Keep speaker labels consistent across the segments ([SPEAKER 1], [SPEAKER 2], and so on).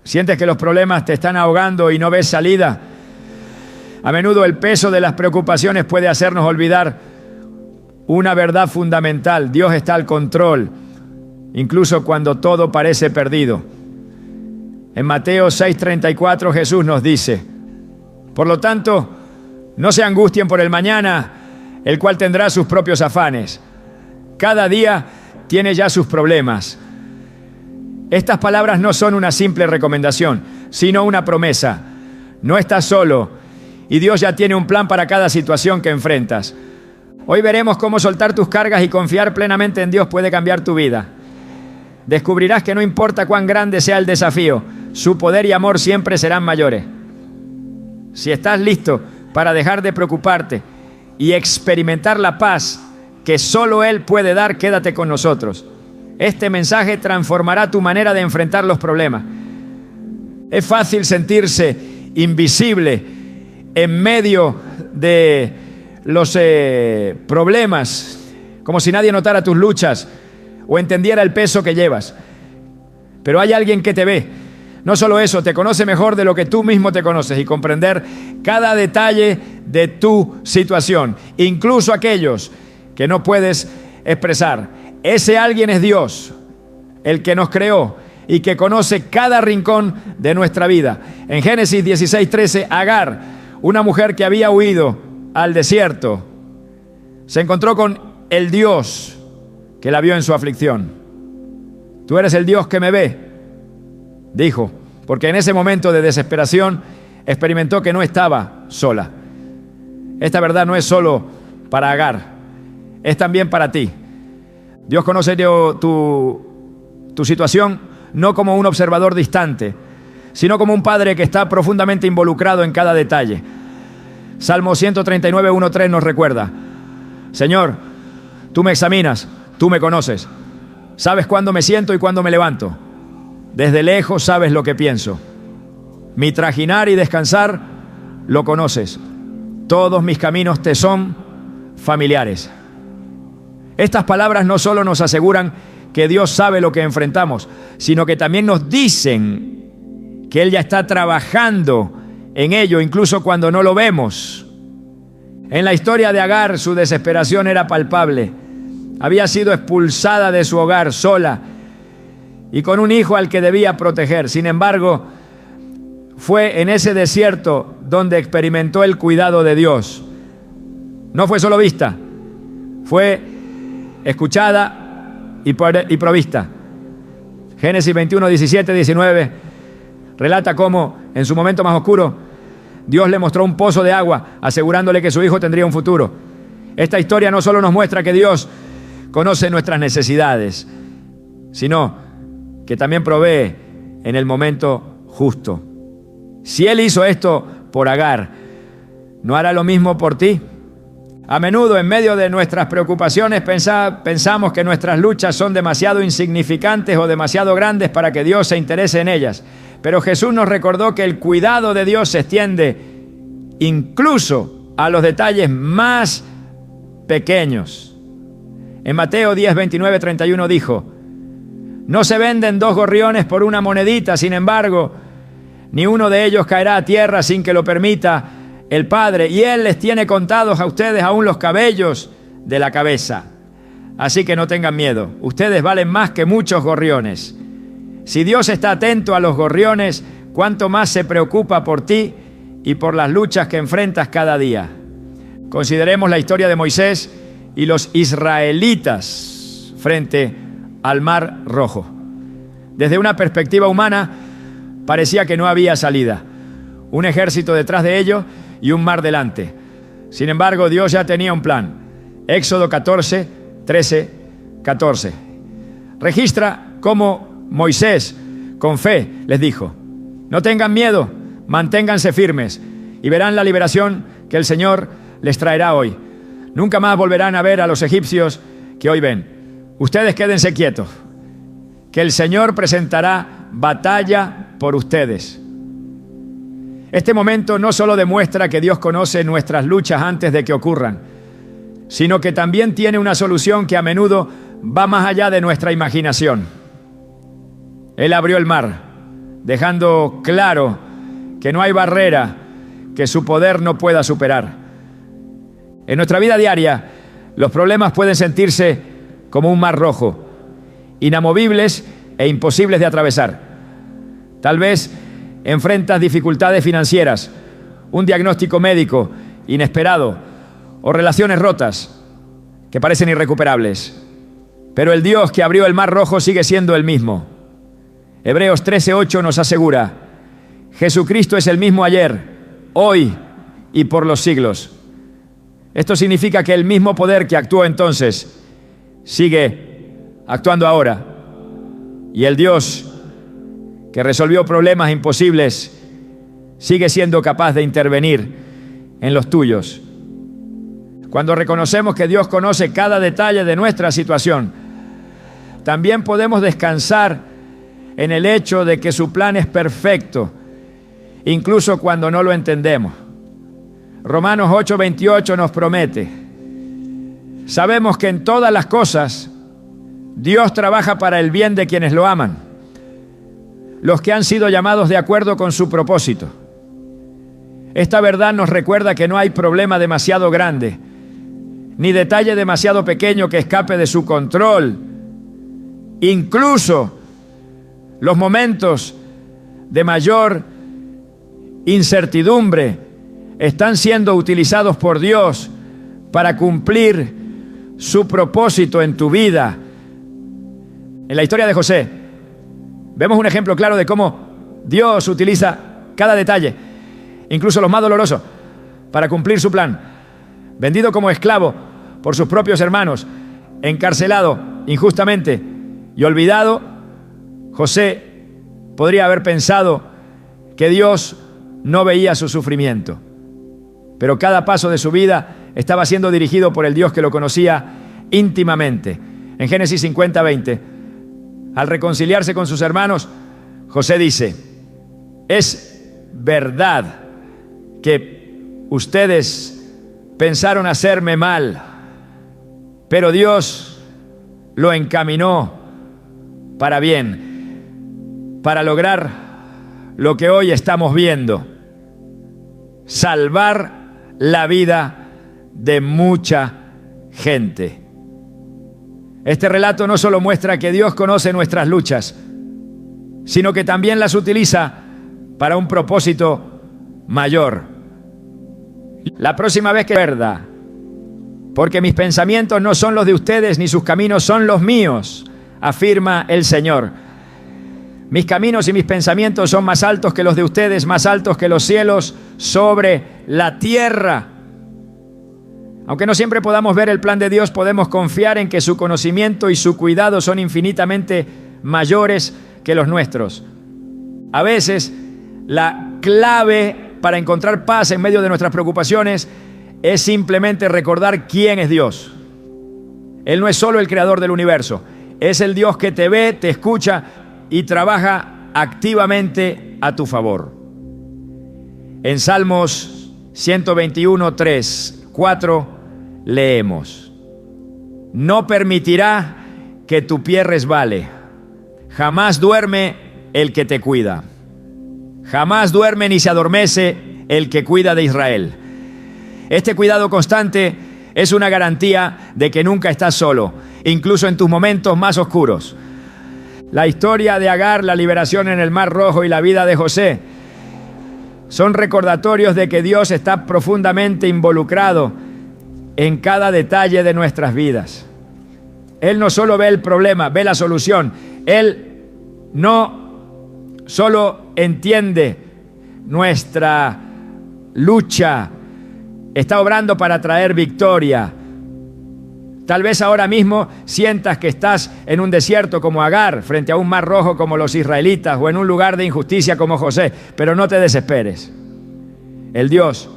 [SPEAKER 1] ¿Sientes que los problemas te están ahogando y no ves salida? A menudo el peso de las preocupaciones puede hacernos olvidar una verdad fundamental: Dios está al control, incluso cuando todo parece perdido. En Mateo 6:34 Jesús nos dice: por lo tanto, no se angustien por el mañana, el cual tendrá sus propios afanes. Cada día tiene ya sus problemas. Estas palabras no son una simple recomendación, sino una promesa. No estás solo y Dios ya tiene un plan para cada situación que enfrentas. Hoy veremos cómo soltar tus cargas y confiar plenamente en Dios puede cambiar tu vida. Descubrirás que no importa cuán grande sea el desafío, su poder y amor siempre serán mayores. Si estás listo para dejar de preocuparte y experimentar la paz que solo Él puede dar, quédate con nosotros. Este mensaje transformará tu manera de enfrentar los problemas. Es fácil sentirse invisible en medio de los problemas, como si nadie notara tus luchas o entendiera el peso que llevas. Pero hay alguien que te ve. No solo eso, te conoce mejor de lo que tú mismo te conoces, y comprender cada detalle de tu situación, incluso aquellos que no puedes expresar. Ese alguien es Dios, el que nos creó y que conoce cada rincón de nuestra vida. En Génesis 16:13, Agar, una mujer que había huido al desierto, se encontró con el Dios que la vio en su aflicción. Tú eres el Dios que me ve, dijo, porque en ese momento de desesperación experimentó que no estaba sola. Esta verdad no es solo para Agar, es también para ti. Dios conoce tu situación no como un observador distante, sino como un padre que está profundamente involucrado en cada detalle. Salmo 139, 1-3 nos recuerda: Señor, tú me examinas, tú me conoces. Sabes cuándo me siento y cuándo me levanto. Desde lejos sabes lo que pienso. Mi trajinar y descansar lo conoces. Todos mis caminos te son familiares. Estas palabras no solo nos aseguran que Dios sabe lo que enfrentamos, sino que también nos dicen que Él ya está trabajando en ello, incluso cuando no lo vemos. En la historia de Agar, su desesperación era palpable. Había sido expulsada de su hogar sola y con un hijo al que debía proteger. Sin embargo, fue en ese desierto donde experimentó el cuidado de Dios. No fue solo vista, fue escuchada y provista. Génesis 21, 17, 19 relata cómo en su momento más oscuro Dios le mostró un pozo de agua, asegurándole que su hijo tendría un futuro. Esta historia no solo nos muestra que Dios conoce nuestras necesidades, sino que también provee en el momento justo. Si Él hizo esto por Agar, ¿no hará lo mismo por ti? A menudo, en medio de nuestras preocupaciones, pensamos que nuestras luchas son demasiado insignificantes o demasiado grandes para que Dios se interese en ellas. Pero Jesús nos recordó que el cuidado de Dios se extiende incluso a los detalles más pequeños. En Mateo 10, 29, 31 dijo: no se venden 2 gorriones por una monedita, sin embargo, ni uno de ellos caerá a tierra sin que lo permita el Padre, y Él les tiene contados a ustedes aún los cabellos de la cabeza. Así que no tengan miedo, ustedes valen más que muchos gorriones. Si Dios está atento a los gorriones, ¿cuánto más se preocupa por ti y por las luchas que enfrentas cada día? Consideremos la historia de Moisés y los israelitas frente al Mar Rojo. Desde una perspectiva humana, parecía que no había salida. Un ejército detrás de ellos y un mar delante. Sin embargo, Dios ya tenía un plan. Éxodo 14, 13, 14. Registra cómo Moisés, con fe, les dijo: no tengan miedo, manténganse firmes y verán la liberación que el Señor les traerá hoy. Nunca más volverán a ver a los egipcios que hoy ven. Ustedes quédense quietos, que el Señor presentará batalla por ustedes. Este momento no solo demuestra que Dios conoce nuestras luchas antes de que ocurran, sino que también tiene una solución que a menudo va más allá de nuestra imaginación. Él abrió el mar, dejando claro que no hay barrera que su poder no pueda superar. En nuestra vida diaria, los problemas pueden sentirse como un mar rojo, inamovibles e imposibles de atravesar. Tal vez enfrentas dificultades financieras, un diagnóstico médico inesperado o relaciones rotas que parecen irrecuperables. Pero el Dios que abrió el mar rojo sigue siendo el mismo. Hebreos 13:8 nos asegura: Jesucristo es el mismo ayer, hoy y por los siglos. Esto significa que el mismo poder que actuó entonces sigue actuando ahora. Y el Dios que resolvió problemas imposibles sigue siendo capaz de intervenir en los tuyos. Cuando reconocemos que Dios conoce cada detalle de nuestra situación, también podemos descansar en el hecho de que su plan es perfecto, incluso cuando no lo entendemos. Romanos 8:28 nos promete: sabemos que en todas las cosas Dios trabaja para el bien de quienes lo aman, los que han sido llamados de acuerdo con su propósito. Esta verdad nos recuerda que no hay problema demasiado grande, ni detalle demasiado pequeño que escape de su control. Incluso los momentos de mayor incertidumbre están siendo utilizados por Dios para cumplir su propósito en tu vida. En la historia de José vemos un ejemplo claro de cómo Dios utiliza cada detalle, incluso los más dolorosos, para cumplir su plan. Vendido como esclavo por sus propios hermanos, encarcelado injustamente y olvidado, José podría haber pensado que Dios no veía su sufrimiento. Pero cada paso de su vida estaba siendo dirigido por el Dios que lo conocía íntimamente. En Génesis 50:20, al reconciliarse con sus hermanos, José dice: es verdad que ustedes pensaron hacerme mal, pero Dios lo encaminó para bien, para lograr lo que hoy estamos viendo: salvar la vida de mucha gente. Este relato no solo muestra que Dios conoce nuestras luchas, sino que también las utiliza para un propósito mayor. La próxima vez que verdad, porque mis pensamientos no son los de ustedes, ni sus caminos son los míos, afirma el Señor. Mis caminos y mis pensamientos son más altos que los de ustedes, más altos que los cielos sobre la tierra. Aunque no siempre podamos ver el plan de Dios, podemos confiar en que su conocimiento y su cuidado son infinitamente mayores que los nuestros. A veces, la clave para encontrar paz en medio de nuestras preocupaciones es simplemente recordar quién es Dios. Él no es solo el creador del universo, es el Dios que te ve, te escucha y trabaja activamente a tu favor. En Salmos 121, 3, 4 leemos: no permitirá que tu pie resbale, jamás duerme el que te cuida, jamás duerme ni se adormece el que cuida de Israel. Este cuidado constante es una garantía de que nunca estás solo, incluso en tus momentos más oscuros. La historia de Agar, la liberación en el Mar Rojo y la vida de José son recordatorios de que Dios está profundamente involucrado en cada detalle de nuestras vidas. Él no solo ve el problema, ve la solución. Él no solo entiende nuestra lucha, está obrando para traer victoria. Tal vez ahora mismo sientas que estás en un desierto como Agar, frente a un mar rojo como los israelitas, o en un lugar de injusticia como José, pero no te desesperes. El Dios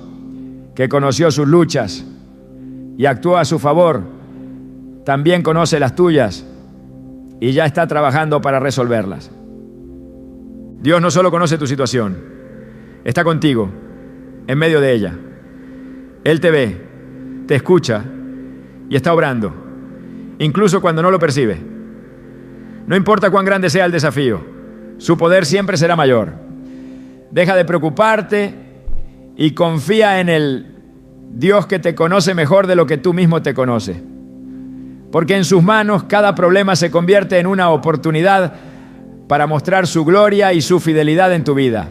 [SPEAKER 1] que conoció sus luchas y actuó a su favor, también conoce las tuyas y ya está trabajando para resolverlas. Dios no solo conoce tu situación, está contigo en medio de ella. Él te ve, te escucha y está obrando, incluso cuando no lo percibe. No importa cuán grande sea el desafío, su poder siempre será mayor. Deja de preocuparte y confía en el Dios que te conoce mejor de lo que tú mismo te conoces. Porque en sus manos cada problema se convierte en una oportunidad para mostrar su gloria y su fidelidad en tu vida.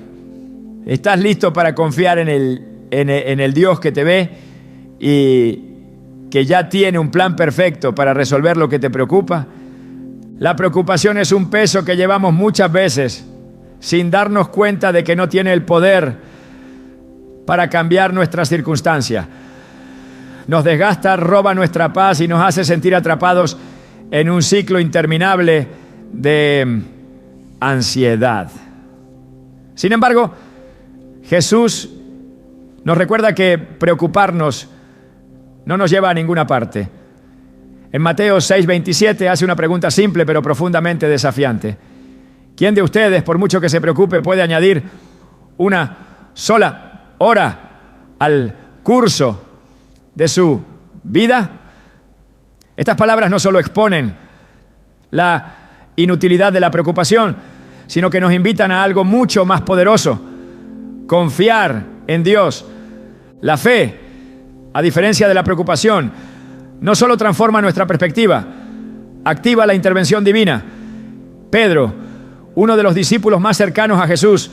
[SPEAKER 1] ¿Estás listo para confiar en el Dios que te ve y que ya tiene un plan perfecto para resolver lo que te preocupa? La preocupación es un peso que llevamos muchas veces sin darnos cuenta de que no tiene el poder para cambiar nuestras circunstancias. Nos desgasta, roba nuestra paz y nos hace sentir atrapados en un ciclo interminable de ansiedad. Sin embargo, Jesús nos recuerda que preocuparnos no nos lleva a ninguna parte. En Mateo 6:27 hace una pregunta simple pero profundamente desafiante. ¿Quién de ustedes, por mucho que se preocupe, puede añadir una sola hora al curso de su vida? Estas palabras no solo exponen la inutilidad de la preocupación, sino que nos invitan a algo mucho más poderoso: confiar en Dios. La fe, a diferencia de la preocupación, no solo transforma nuestra perspectiva, activa la intervención divina. Pedro, uno de los discípulos más cercanos a Jesús,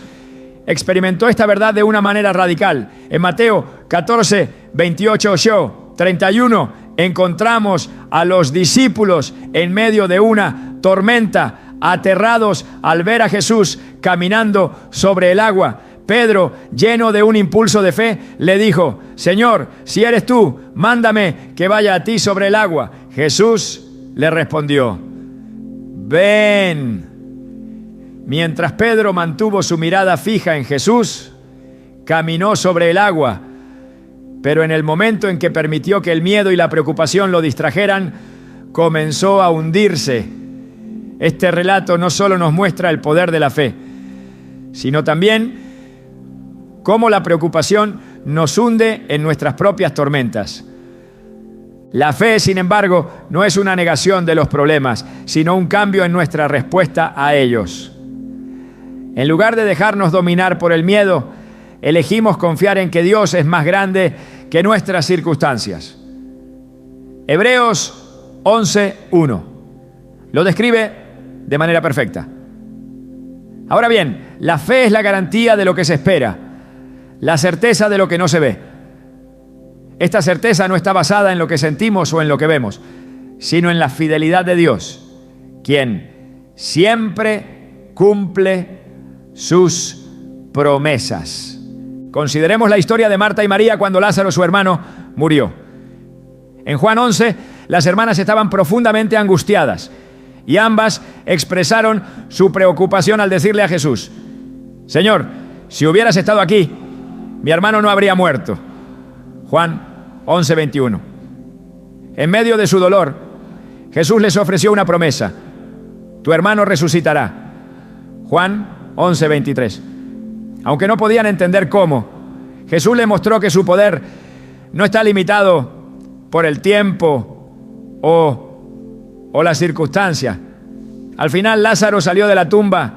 [SPEAKER 1] experimentó esta verdad de una manera radical. En Mateo 14, 28, 31, encontramos a los discípulos en medio de una tormenta, aterrados al ver a Jesús caminando sobre el agua. Pedro, lleno de un impulso de fe, le dijo: Señor, si eres tú, mándame que vaya a ti sobre el agua. Jesús le respondió: ven. Mientras Pedro mantuvo su mirada fija en Jesús, caminó sobre el agua, pero en el momento en que permitió que el miedo y la preocupación lo distrajeran, comenzó a hundirse. Este relato no solo nos muestra el poder de la fe, sino también cómo la preocupación nos hunde en nuestras propias tormentas. La fe, sin embargo, no es una negación de los problemas, sino un cambio en nuestra respuesta a ellos. En lugar de dejarnos dominar por el miedo, elegimos confiar en que Dios es más grande que nuestras circunstancias. Hebreos 11:1 lo describe de manera perfecta. Ahora bien, la fe es la garantía de lo que se espera, la certeza de lo que no se ve. Esta certeza no está basada en lo que sentimos o en lo que vemos, sino en la fidelidad de Dios, quien siempre cumple sus promesas. Consideremos la historia de Marta y María cuando Lázaro, su hermano, murió. En Juan 11, las hermanas estaban profundamente angustiadas y ambas expresaron su preocupación al decirle a Jesús: Señor, si hubieras estado aquí, mi hermano no habría muerto. Juan 11:21. En medio de su dolor, Jesús les ofreció una promesa: tu hermano resucitará. Juan 11:23. Aunque no podían entender cómo, Jesús les mostró que su poder no está limitado por el tiempo o las circunstancias. Al final, Lázaro salió de la tumba,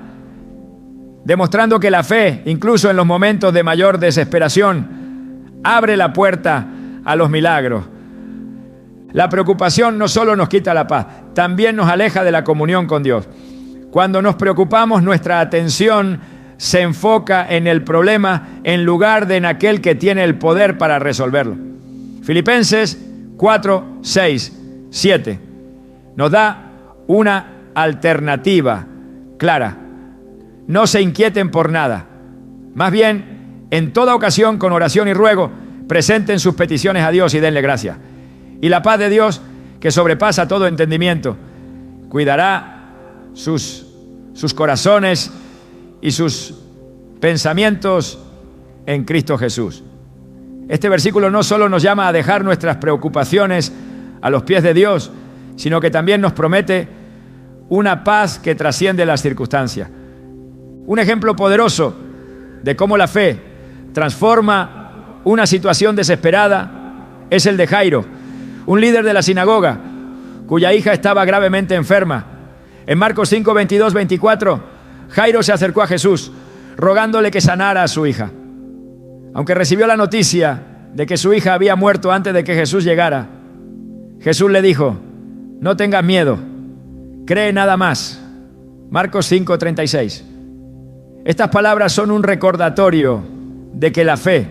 [SPEAKER 1] demostrando que la fe, incluso en los momentos de mayor desesperación, abre la puerta a los milagros. La preocupación no solo nos quita la paz, también nos aleja de la comunión con Dios. Cuando nos preocupamos, nuestra atención se enfoca en el problema en lugar de en aquel que tiene el poder para resolverlo. Filipenses 4, 6, 7 nos da una alternativa clara. No se inquieten por nada. Más bien, en toda ocasión, con oración y ruego, presenten sus peticiones a Dios y denle gracia. Y la paz de Dios, que sobrepasa todo entendimiento, cuidará sus corazones y sus pensamientos en Cristo Jesús. Este versículo no solo nos llama a dejar nuestras preocupaciones a los pies de Dios, sino que también nos promete una paz que trasciende las circunstancias. Un ejemplo poderoso de cómo la fe transforma una situación desesperada es el de Jairo, un líder de la sinagoga cuya hija estaba gravemente enferma. En Marcos 5, 22, 24, Jairo se acercó a Jesús, rogándole que sanara a su hija. Aunque recibió la noticia de que su hija había muerto antes de que Jesús llegara, Jesús le dijo: no tengas miedo, cree nada más. Marcos 5:36. Estas palabras son un recordatorio de que la fe,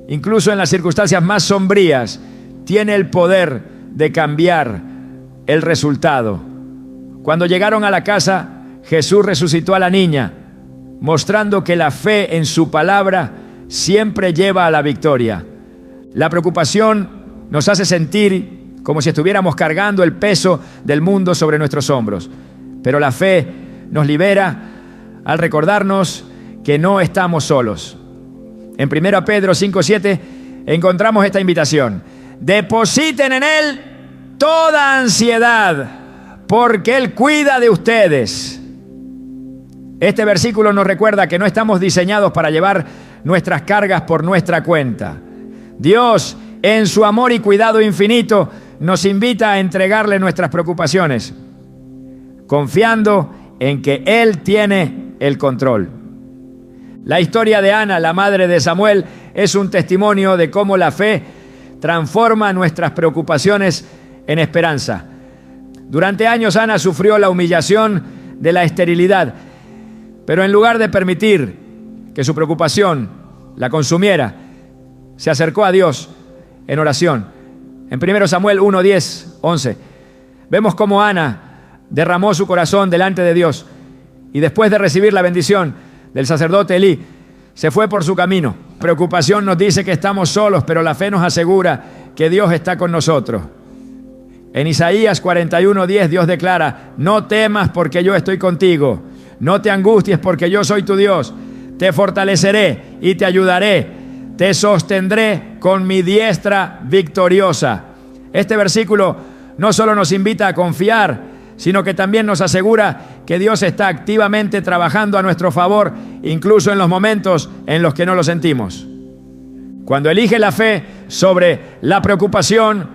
[SPEAKER 1] incluso en las circunstancias más sombrías, tiene el poder de cambiar el resultado. Cuando llegaron a la casa, Jesús resucitó a la niña, mostrando que la fe en su palabra siempre lleva a la victoria. La preocupación nos hace sentir como si estuviéramos cargando el peso del mundo sobre nuestros hombros, pero la fe nos libera al recordarnos que no estamos solos. En 1 Pedro 5:7 encontramos esta invitación: depositen en Él toda ansiedad, porque Él cuida de ustedes. Este versículo nos recuerda que no estamos diseñados para llevar nuestras cargas por nuestra cuenta. Dios, en su amor y cuidado infinito, nos invita a entregarle nuestras preocupaciones, confiando en que Él tiene el control. La historia de Ana, la madre de Samuel, es un testimonio de cómo la fe transforma nuestras preocupaciones en esperanza. Durante años Ana sufrió la humillación de la esterilidad, pero en lugar de permitir que su preocupación la consumiera, se acercó a Dios en oración. En 1 Samuel 1, 10, 11, vemos cómo Ana derramó su corazón delante de Dios y después de recibir la bendición del sacerdote Elí, se fue por su camino. Preocupación nos dice que estamos solos, pero la fe nos asegura que Dios está con nosotros. En Isaías 41:10 Dios declara: no temas porque yo estoy contigo, no te angusties porque yo soy tu Dios, te fortaleceré y te ayudaré, te sostendré con mi diestra victoriosa. Este versículo no solo nos invita a confiar, sino que también nos asegura que Dios está activamente trabajando a nuestro favor, incluso en los momentos en los que no lo sentimos. Cuando eliges la fe sobre la preocupación,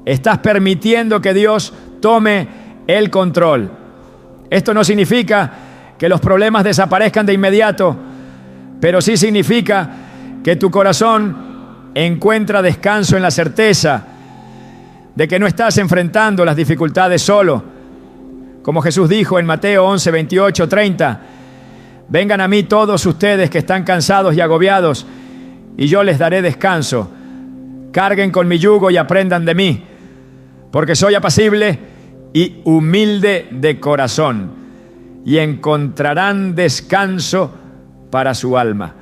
[SPEAKER 1] estás permitiendo que Dios tome el control. Esto no significa que los problemas desaparezcan de inmediato, pero sí significa que tu corazón encuentra descanso en la certeza de que no estás enfrentando las dificultades solo. Como Jesús dijo en Mateo 11, 28, 30, vengan a mí todos ustedes que están cansados y agobiados, y yo les daré descanso. Carguen con mi yugo y aprendan de mí, porque soy apacible y humilde de corazón, y encontrarán descanso para su alma,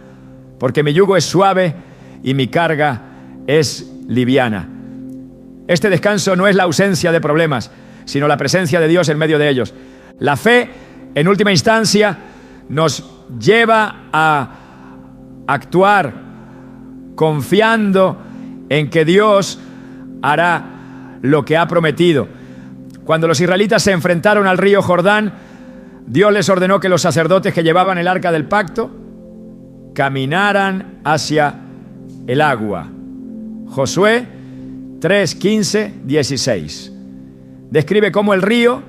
[SPEAKER 1] porque mi yugo es suave y mi carga es liviana. Este descanso no es la ausencia de problemas, sino la presencia de Dios en medio de ellos. La fe, en última instancia, nos lleva a actuar confiando en que Dios hará lo que ha prometido. Cuando los israelitas se enfrentaron al río Jordán, Dios les ordenó que los sacerdotes que llevaban el arca del pacto caminaran hacia el agua. Josué 3, 15, 16. Describe cómo el río,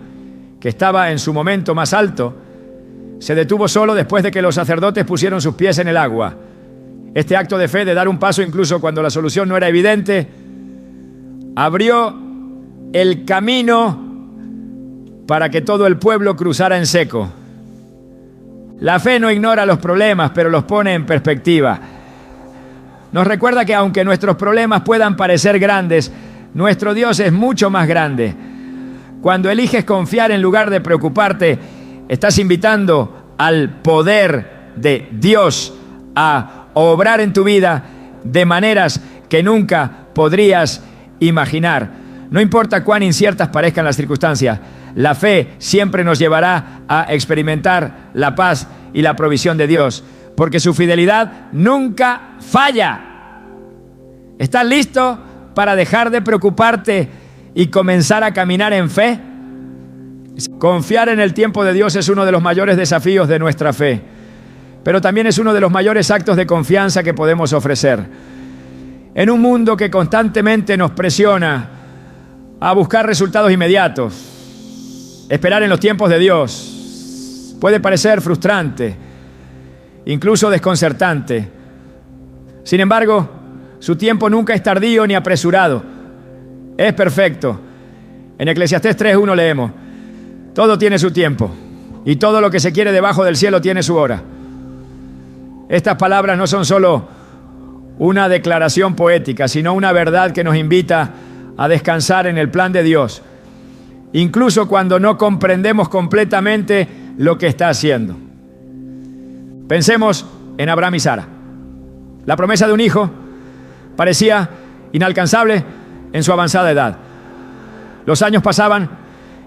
[SPEAKER 1] que estaba en su momento más alto, se detuvo solo después de que los sacerdotes pusieron sus pies en el agua. Este acto de fe, de dar un paso incluso cuando la solución no era evidente, abrió el camino para que todo el pueblo cruzara en seco. La fe no ignora los problemas, pero los pone en perspectiva. Nos recuerda que aunque nuestros problemas puedan parecer grandes, nuestro Dios es mucho más grande. Cuando eliges confiar en lugar de preocuparte, estás invitando al poder de Dios a obrar en tu vida de maneras que nunca podrías imaginar. No importa cuán inciertas parezcan las circunstancias, la fe siempre nos llevará a experimentar la paz y la provisión de Dios, porque su fidelidad nunca falla. ¿Estás listo para dejar de preocuparte y comenzar a caminar en fe? Confiar en el tiempo de Dios es uno de los mayores desafíos de nuestra fe, pero también es uno de los mayores actos de confianza que podemos ofrecer. En un mundo que constantemente nos presiona a buscar resultados inmediatos, esperar en los tiempos de Dios, Puede parecer frustrante, incluso desconcertante. Sin embargo, su tiempo nunca es tardío ni apresurado. Es perfecto. En Eclesiastés 3:1 leemos: todo tiene su tiempo, y todo lo que se quiere debajo del cielo tiene su hora. Estas palabras no son solo una declaración poética, sino una verdad que nos invita a descansar en el plan de Dios, incluso cuando no comprendemos completamente lo que está haciendo. Pensemos en Abraham y Sara. La promesa de un hijo parecía inalcanzable en su avanzada edad. Los años pasaban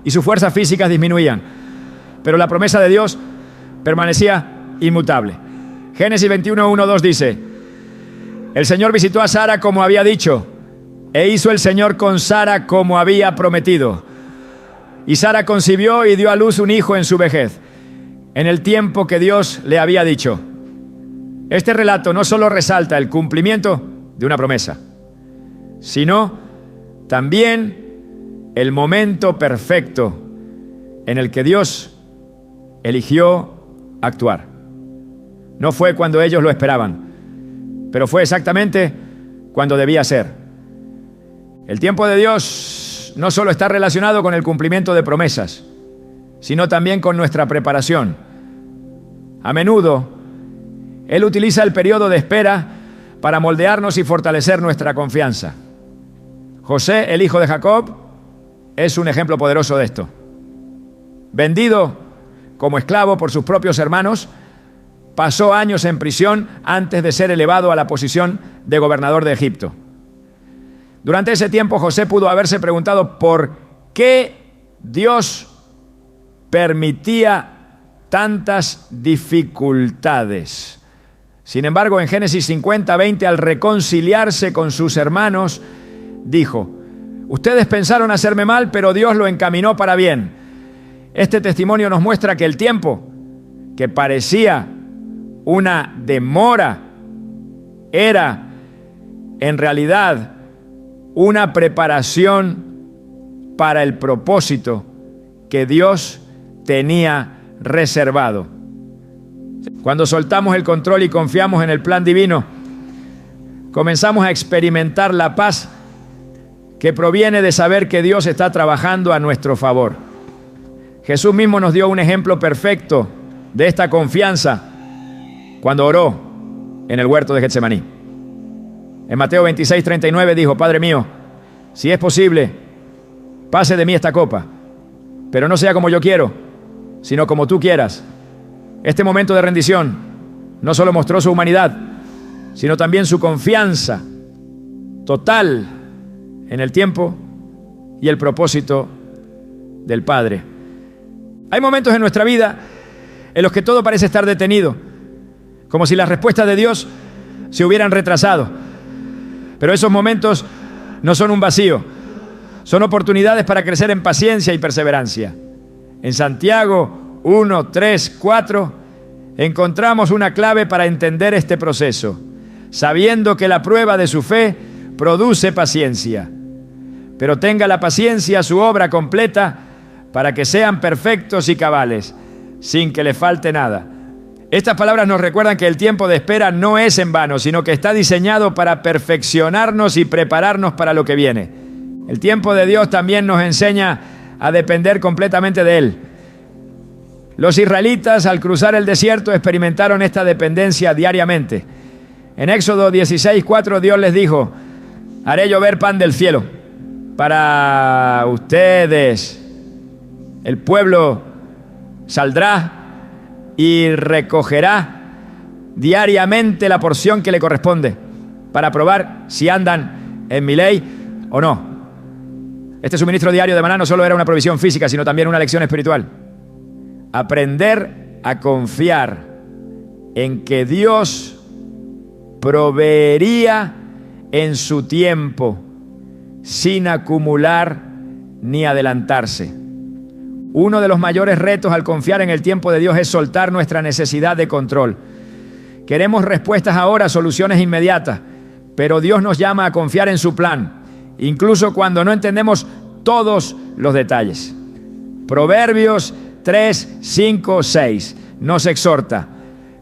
[SPEAKER 1] y sus fuerzas físicas disminuían, pero la promesa de Dios permanecía inmutable. Génesis 21:1-2 dice: el Señor visitó a Sara como había dicho, e hizo el Señor con Sara como había prometido. Y Sara concibió y dio a luz un hijo en su vejez, en el tiempo que Dios le había dicho. Este relato no solo resalta el cumplimiento de una promesa, sino también el momento perfecto en el que Dios eligió actuar. No fue cuando ellos lo esperaban, pero fue exactamente cuando debía ser. El tiempo de Dios no solo está relacionado con el cumplimiento de promesas, sino también con nuestra preparación. A menudo, Él utiliza el periodo de espera para moldearnos y fortalecer nuestra confianza. José, el hijo de Jacob, es un ejemplo poderoso de esto. Vendido como esclavo por sus propios hermanos, pasó años en prisión antes de ser elevado a la posición de gobernador de Egipto. Durante ese tiempo, José pudo haberse preguntado por qué Dios permitía tantas dificultades. Sin embargo, en Génesis 50:20, al reconciliarse con sus hermanos, dijo: ustedes pensaron hacerme mal, pero Dios lo encaminó para bien. Este testimonio nos muestra que el tiempo, que parecía una demora, era en realidad una preparación para el propósito que Dios tenía reservado. Cuando soltamos el control y confiamos en el plan divino, comenzamos a experimentar la paz que proviene de saber que Dios está trabajando a nuestro favor. Jesús mismo nos dio un ejemplo perfecto de esta confianza cuando oró en el huerto de Getsemaní. En Mateo 26:39 dijo: Padre mío, si es posible, pase de mí esta copa, pero no sea como yo quiero, sino como tú quieras. Este momento de rendición no solo mostró su humanidad, sino también su confianza total en el tiempo y el propósito del Padre. Hay momentos en nuestra vida en los que todo parece estar detenido, como si las respuestas de Dios se hubieran retrasado. Pero esos momentos no son un vacío, son oportunidades para crecer en paciencia y perseverancia. En Santiago 1, 3, 4 encontramos una clave para entender este proceso, sabiendo que la prueba de su fe produce paciencia. Pero tenga la paciencia su obra completa para que sean perfectos y cabales, sin que le falte nada. Estas palabras nos recuerdan que el tiempo de espera no es en vano, sino que está diseñado para perfeccionarnos y prepararnos para lo que viene. El tiempo de Dios también nos enseña a depender completamente de Él. Los israelitas, al cruzar el desierto, experimentaron esta dependencia diariamente. En Éxodo 16:4 Dios les dijo: haré llover pan del cielo para ustedes. El pueblo saldrá y recogerá diariamente la porción que le corresponde para probar si andan en mi ley o no. Este suministro diario de maná no solo era una provisión física, sino también una lección espiritual. Aprender a confiar en que Dios proveería en su tiempo, sin acumular ni adelantarse. Uno de los mayores retos al confiar en el tiempo de Dios es soltar nuestra necesidad de control. Queremos respuestas ahora, soluciones inmediatas, pero Dios nos llama a confiar en su plan, incluso cuando no entendemos todos los detalles. Proverbios 3, 5, 6 nos exhorta: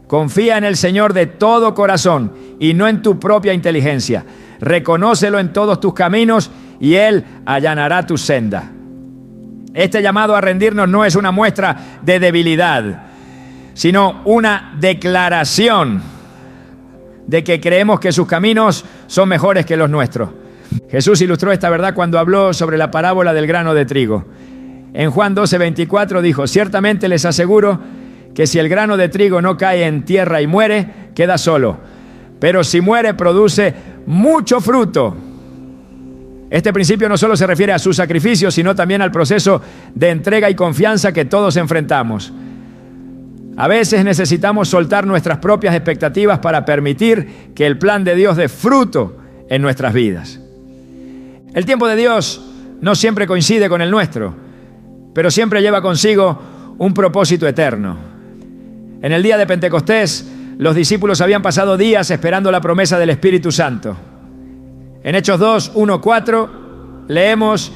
[SPEAKER 1] confía en el Señor de todo corazón y no en tu propia inteligencia. Reconócelo en todos tus caminos y Él allanará tu senda. Este llamado a rendirnos no es una muestra de debilidad, sino una declaración de que creemos que sus caminos son mejores que los nuestros. Jesús ilustró esta verdad cuando habló sobre la parábola del grano de trigo. En Juan 12:24 dijo: ciertamente les aseguro que si el grano de trigo no cae en tierra y muere, queda solo, pero si muere, produce mucho fruto. Este principio no solo se refiere a su sacrificio, sino también al proceso de entrega y confianza que todos enfrentamos. A veces necesitamos soltar nuestras propias expectativas para permitir que el plan de Dios dé fruto en nuestras vidas. El tiempo de Dios no siempre coincide con el nuestro, pero siempre lleva consigo un propósito eterno. En el día de Pentecostés, los discípulos habían pasado días esperando la promesa del Espíritu Santo. En Hechos 2, 1, 4, leemos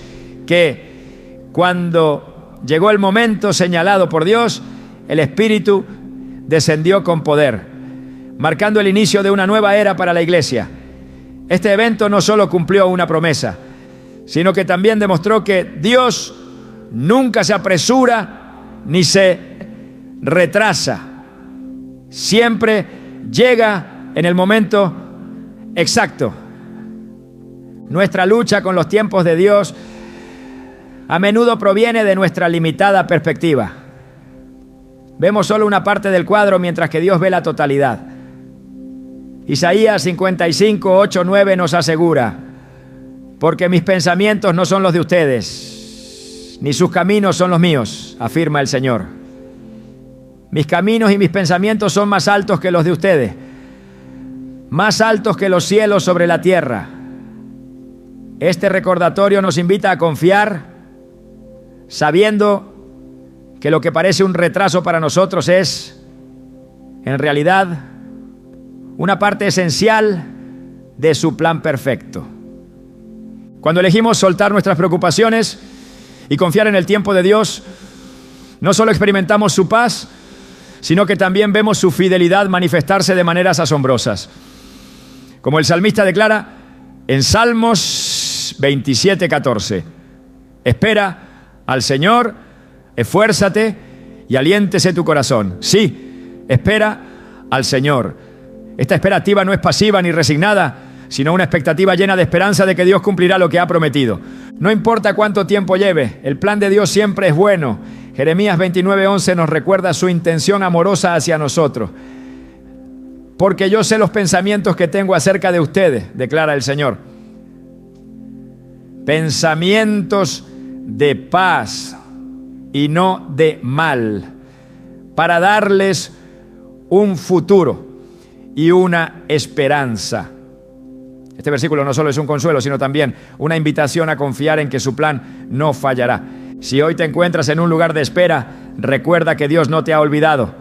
[SPEAKER 1] que cuando llegó el momento señalado por Dios, el Espíritu descendió con poder, marcando el inicio de una nueva era para la iglesia. Este evento no solo cumplió una promesa, sino que también demostró que Dios nunca se apresura ni se retrasa. Siempre llega en el momento exacto. Nuestra lucha con los tiempos de Dios a menudo proviene de nuestra limitada perspectiva. Vemos solo una parte del cuadro mientras que Dios ve la totalidad. Isaías 55, 8, 9 nos asegura: porque mis pensamientos no son los de ustedes, ni sus caminos son los míos, afirma el Señor. Mis caminos y mis pensamientos son más altos que los de ustedes, más altos que los cielos sobre la tierra. Este recordatorio nos invita a confiar, sabiendo que lo que parece un retraso para nosotros es, en realidad, una parte esencial de su plan perfecto. Cuando elegimos soltar nuestras preocupaciones y confiar en el tiempo de Dios, no solo experimentamos su paz, sino que también vemos su fidelidad manifestarse de maneras asombrosas. Como el salmista declara en Salmos 27:14: espera al Señor, esfuérzate y aliéntese tu corazón. Sí, espera al Señor. Esta espera activa no es pasiva ni resignada, sino una expectativa llena de esperanza de que Dios cumplirá lo que ha prometido. No importa cuánto tiempo lleve, el plan de Dios siempre es bueno. Jeremías 29:11 nos recuerda su intención amorosa hacia nosotros. Porque yo sé los pensamientos que tengo acerca de ustedes, declara el Señor. Pensamientos de paz y no de mal, para darles un futuro y una esperanza. Este versículo no solo es un consuelo, sino también una invitación a confiar en que su plan no fallará. Si hoy te encuentras en un lugar de espera, recuerda que Dios no te ha olvidado.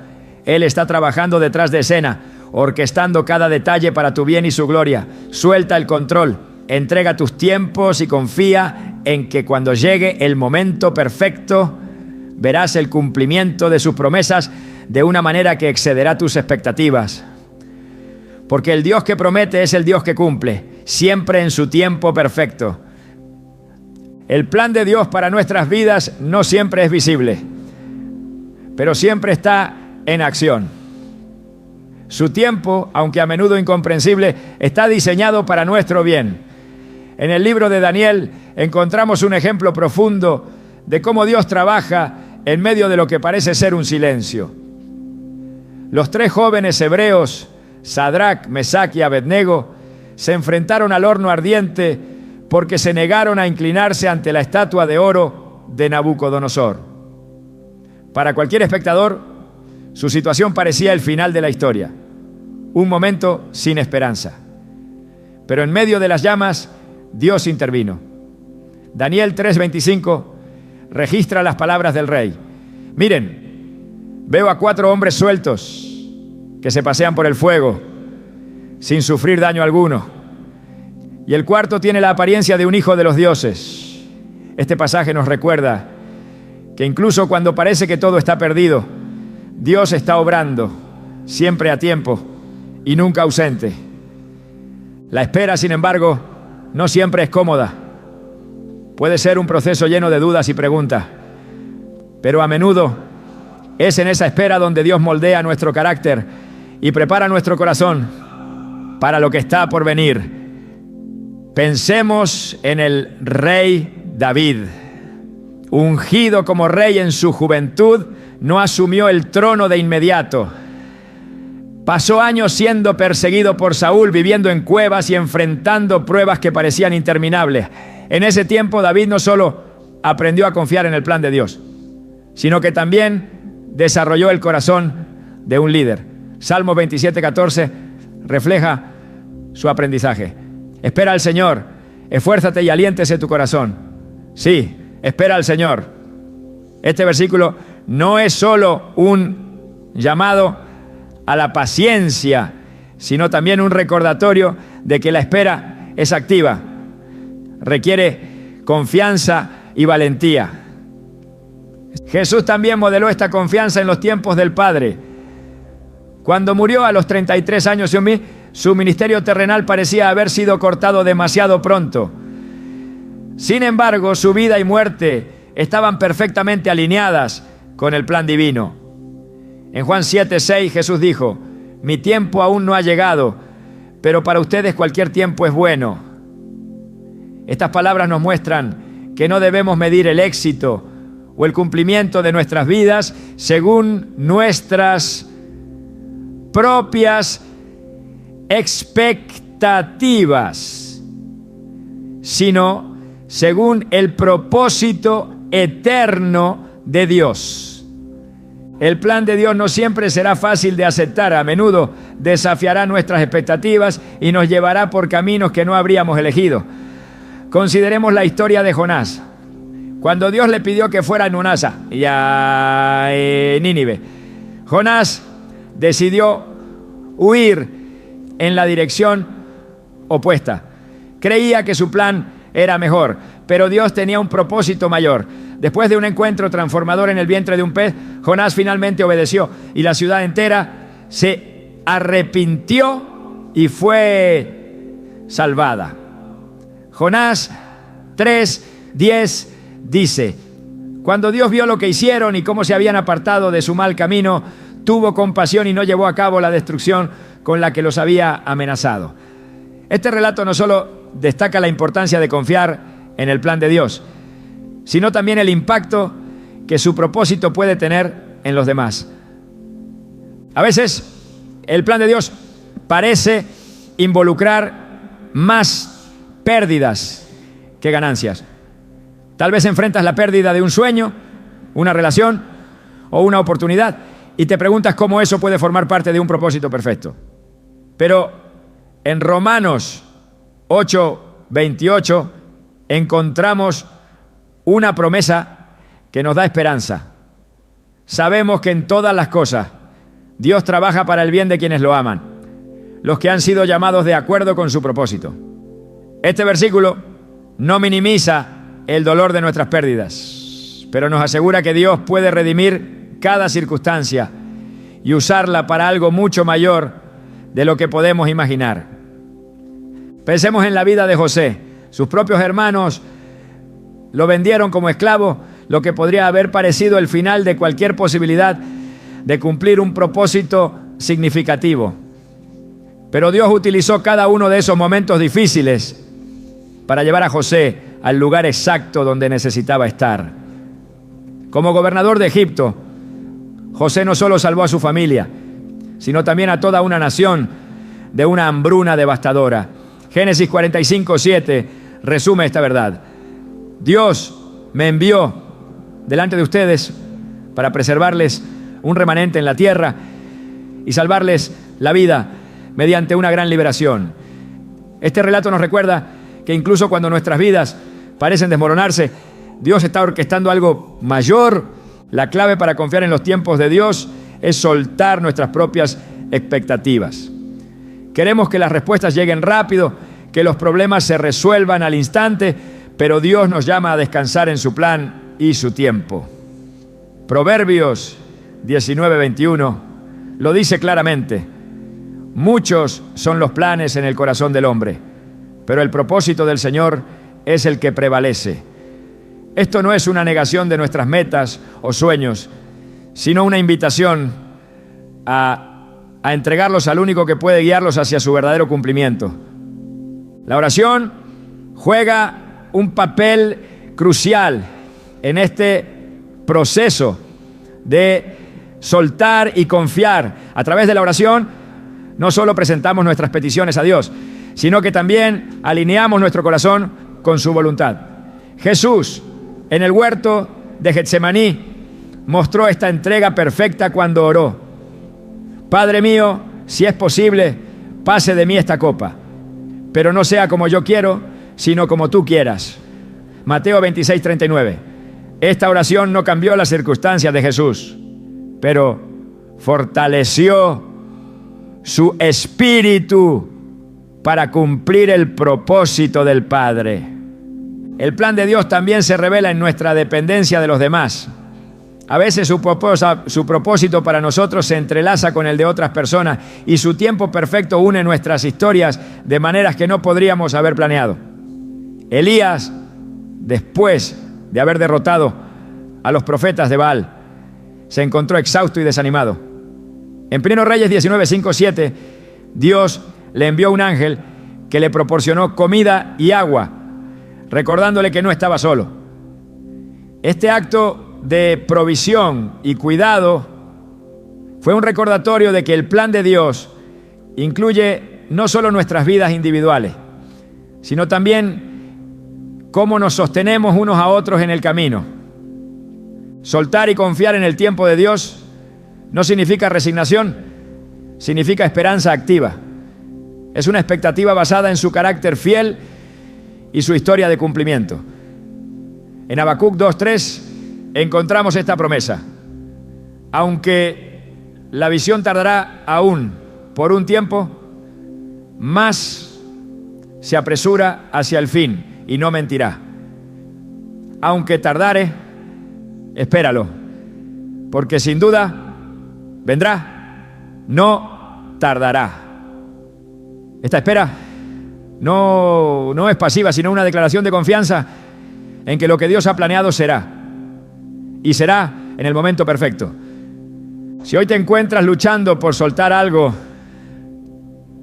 [SPEAKER 1] Él está trabajando detrás de escena, orquestando cada detalle para tu bien y su gloria. Suelta el control, entrega tus tiempos y confía en que cuando llegue el momento perfecto, verás el cumplimiento de sus promesas de una manera que excederá tus expectativas. Porque el Dios que promete es el Dios que cumple, siempre en su tiempo perfecto. El plan de Dios para nuestras vidas no siempre es visible, pero siempre está en acción. Su tiempo, aunque a menudo incomprensible, está diseñado para nuestro bien. En el libro de Daniel encontramos un ejemplo profundo de cómo Dios trabaja en medio de lo que parece ser un silencio. Los tres jóvenes hebreos, Sadrac, Mesac y Abednego, se enfrentaron al horno ardiente porque se negaron a inclinarse ante la estatua de oro de Nabucodonosor. Para cualquier espectador, su situación parecía el final de la historia, un momento sin esperanza. Pero en medio de las llamas, Dios intervino. Daniel 3:25 registra las palabras del rey. Miren, veo a 4 hombres sueltos que se pasean por el fuego sin sufrir daño alguno. Y el cuarto tiene la apariencia de un hijo de los dioses. Este pasaje nos recuerda que incluso cuando parece que todo está perdido, Dios está obrando, siempre a tiempo y nunca ausente. La espera, sin embargo, no siempre es cómoda. Puede ser un proceso lleno de dudas y preguntas, pero a menudo es en esa espera donde Dios moldea nuestro carácter y prepara nuestro corazón para lo que está por venir. Pensemos en el rey David. Ungido como rey en su juventud, no asumió el trono de inmediato. Pasó años siendo perseguido por Saúl, viviendo en cuevas y enfrentando pruebas que parecían interminables. En ese tiempo, David no solo aprendió a confiar en el plan de Dios, sino que también desarrolló el corazón de un líder. Salmo 27:14 refleja su aprendizaje. Espera al Señor, esfuérzate y aliéntese tu corazón. Sí, espera al Señor. Este versículo no es solo un llamado a la paciencia, sino también un recordatorio de que la espera es activa, requiere confianza y valentía. Jesús también modeló esta confianza en los tiempos del Padre. Cuando murió a los 33 años, su ministerio terrenal parecía haber sido cortado demasiado pronto. Sin embargo, su vida y muerte estaban perfectamente alineadas con el plan divino. En Juan 7:6 Jesús dijo: mi tiempo aún no ha llegado, pero para ustedes cualquier tiempo es bueno. Estas palabras nos muestran que no debemos medir el éxito o el cumplimiento de nuestras vidas según nuestras propias expectativas, sino según el propósito eterno de Dios. El plan de Dios no siempre será fácil de aceptar, a menudo desafiará nuestras expectativas y nos llevará por caminos que no habríamos elegido. Consideremos la historia de Jonás. Cuando Dios le pidió que fuera a Nunasa y a Nínive, Jonás decidió huir en la dirección opuesta. Creía que su plan era mejor, pero Dios tenía un propósito mayor. Después de un encuentro transformador en el vientre de un pez, Jonás finalmente obedeció y la ciudad entera se arrepintió y fue salvada. Jonás 3:10 dice: cuando Dios vio lo que hicieron y cómo se habían apartado de su mal camino, tuvo compasión y no llevó a cabo la destrucción con la que los había amenazado. Este relato no solo destaca la importancia de confiar en el plan de Dios, sino también el impacto que su propósito puede tener en los demás. A veces, el plan de Dios parece involucrar más pérdidas que ganancias. Tal vez enfrentas la pérdida de un sueño, una relación o una oportunidad y te preguntas cómo eso puede formar parte de un propósito perfecto. Pero en Romanos 8:28 encontramos una promesa que nos da esperanza. Sabemos que en todas las cosas Dios trabaja para el bien de quienes lo aman, los que han sido llamados de acuerdo con su propósito. Este versículo no minimiza el dolor de nuestras pérdidas, pero nos asegura que Dios puede redimir cada circunstancia y usarla para algo mucho mayor de lo que podemos imaginar. Pensemos en la vida de José. Sus propios hermanos lo vendieron como esclavo, lo que podría haber parecido el final de cualquier posibilidad de cumplir un propósito significativo. Pero Dios utilizó cada uno de esos momentos difíciles para llevar a José al lugar exacto donde necesitaba estar. Como gobernador de Egipto, José no solo salvó a su familia, sino también a toda una nación de una hambruna devastadora. Génesis 45:7 resume esta verdad. Dios me envió delante de ustedes para preservarles un remanente en la tierra y salvarles la vida mediante una gran liberación. Este relato nos recuerda que incluso cuando nuestras vidas parecen desmoronarse, Dios está orquestando algo mayor. La clave para confiar en los tiempos de Dios es soltar nuestras propias expectativas. Queremos que las respuestas lleguen rápido, que los problemas se resuelvan al instante, pero Dios nos llama a descansar en su plan y su tiempo. Proverbios 19:21 lo dice claramente. Muchos son los planes en el corazón del hombre, pero el propósito del Señor es el que prevalece. Esto no es una negación de nuestras metas o sueños, sino una invitación a entregarlos al único que puede guiarlos hacia su verdadero cumplimiento. La oración juega un papel crucial en este proceso de soltar y confiar. A través de la oración no solo presentamos nuestras peticiones a Dios, sino que también alineamos nuestro corazón con su voluntad. Jesús, en el huerto de Getsemaní, mostró esta entrega perfecta cuando oró. Padre mío, si es posible, pase de mí esta copa, pero no sea como yo quiero, sino como tú quieras. Mateo 26:39. Esta oración no cambió las circunstancias de Jesús, pero fortaleció su espíritu para cumplir el propósito del Padre. El plan de Dios también se revela en nuestra dependencia de los demás. A veces su propósito para nosotros se entrelaza con el de otras personas y su tiempo perfecto une nuestras historias de maneras que no podríamos haber planeado. Elías, después de haber derrotado a los profetas de Baal, se encontró exhausto y desanimado. En 1 Reyes 19:5-7, Dios le envió un ángel que le proporcionó comida y agua, recordándole que no estaba solo. Este acto de provisión y cuidado fue un recordatorio de que el plan de Dios incluye no solo nuestras vidas individuales, sino también cómo nos sostenemos unos a otros en el camino. Soltar y confiar en el tiempo de Dios no significa resignación, significa esperanza activa. Es una expectativa basada en su carácter fiel y su historia de cumplimiento. En Habacuc 2:3 encontramos esta promesa. Aunque la visión tardará aún por un tiempo, más se apresura hacia el fin y no mentirá. Aunque tardare, espéralo, porque sin duda vendrá, no tardará. Esta espera no es pasiva, sino una declaración de confianza en que lo que Dios ha planeado será, y será en el momento perfecto. Si hoy te encuentras luchando por soltar algo,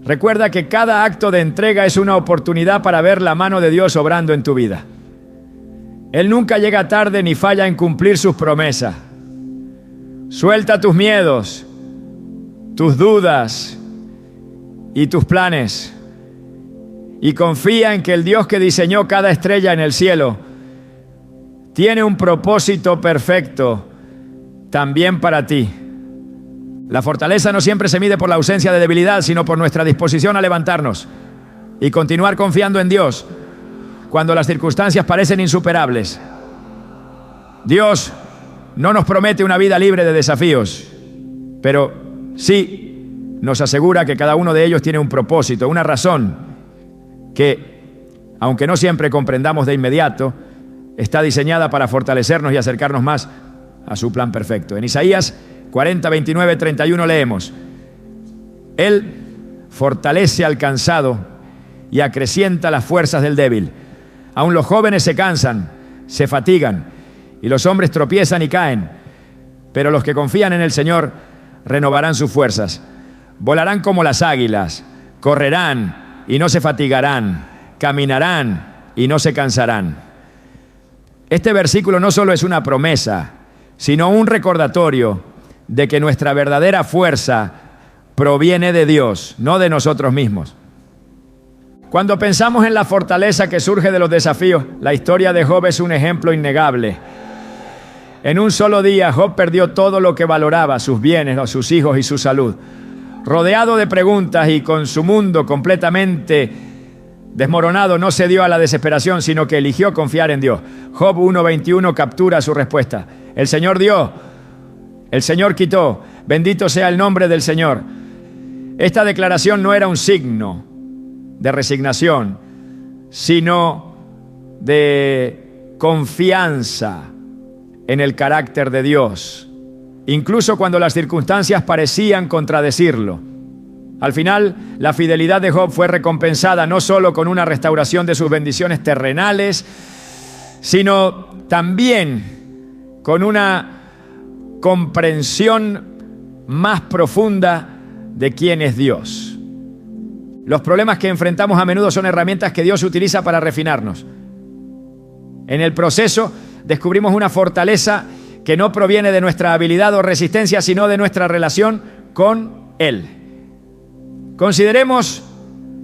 [SPEAKER 1] recuerda que cada acto de entrega es una oportunidad para ver la mano de Dios obrando en tu vida. Él nunca llega tarde ni falla en cumplir sus promesas. Suelta tus miedos, tus dudas y tus planes, y confía en que el Dios que diseñó cada estrella en el cielo tiene un propósito perfecto también para ti. La fortaleza no siempre se mide por la ausencia de debilidad, sino por nuestra disposición a levantarnos y continuar confiando en Dios cuando las circunstancias parecen insuperables. Dios no nos promete una vida libre de desafíos, pero sí nos asegura que cada uno de ellos tiene un propósito, una razón que, aunque no siempre comprendamos de inmediato, está diseñada para fortalecernos y acercarnos más a su plan perfecto. En Isaías 40, 29, 31 leemos: Él fortalece al cansado y acrecienta las fuerzas del débil. Aun los jóvenes se cansan, se fatigan, y los hombres tropiezan y caen. Pero los que confían en el Señor renovarán sus fuerzas. Volarán como las águilas, correrán y no se fatigarán, caminarán y no se cansarán. Este versículo no solo es una promesa, sino un recordatorio de que nuestra verdadera fuerza proviene de Dios, no de nosotros mismos. Cuando pensamos en la fortaleza que surge de los desafíos, la historia de Job es un ejemplo innegable. En un solo día, Job perdió todo lo que valoraba, sus bienes, sus hijos y su salud. Rodeado de preguntas y con su mundo completamente desmoronado, no se dio a la desesperación, sino que eligió confiar en Dios. Job 1:21 captura su respuesta. El Señor dio, el Señor quitó, bendito sea el nombre del Señor. Esta declaración no era un signo de resignación, sino de confianza en el carácter de Dios, incluso cuando las circunstancias parecían contradecirlo. Al final, la fidelidad de Job fue recompensada no solo con una restauración de sus bendiciones terrenales, sino también con una comprensión más profunda de quién es Dios. Los problemas que enfrentamos a menudo son herramientas que Dios utiliza para refinarnos. En el proceso descubrimos una fortaleza que no proviene de nuestra habilidad o resistencia, sino de nuestra relación con Él. Consideremos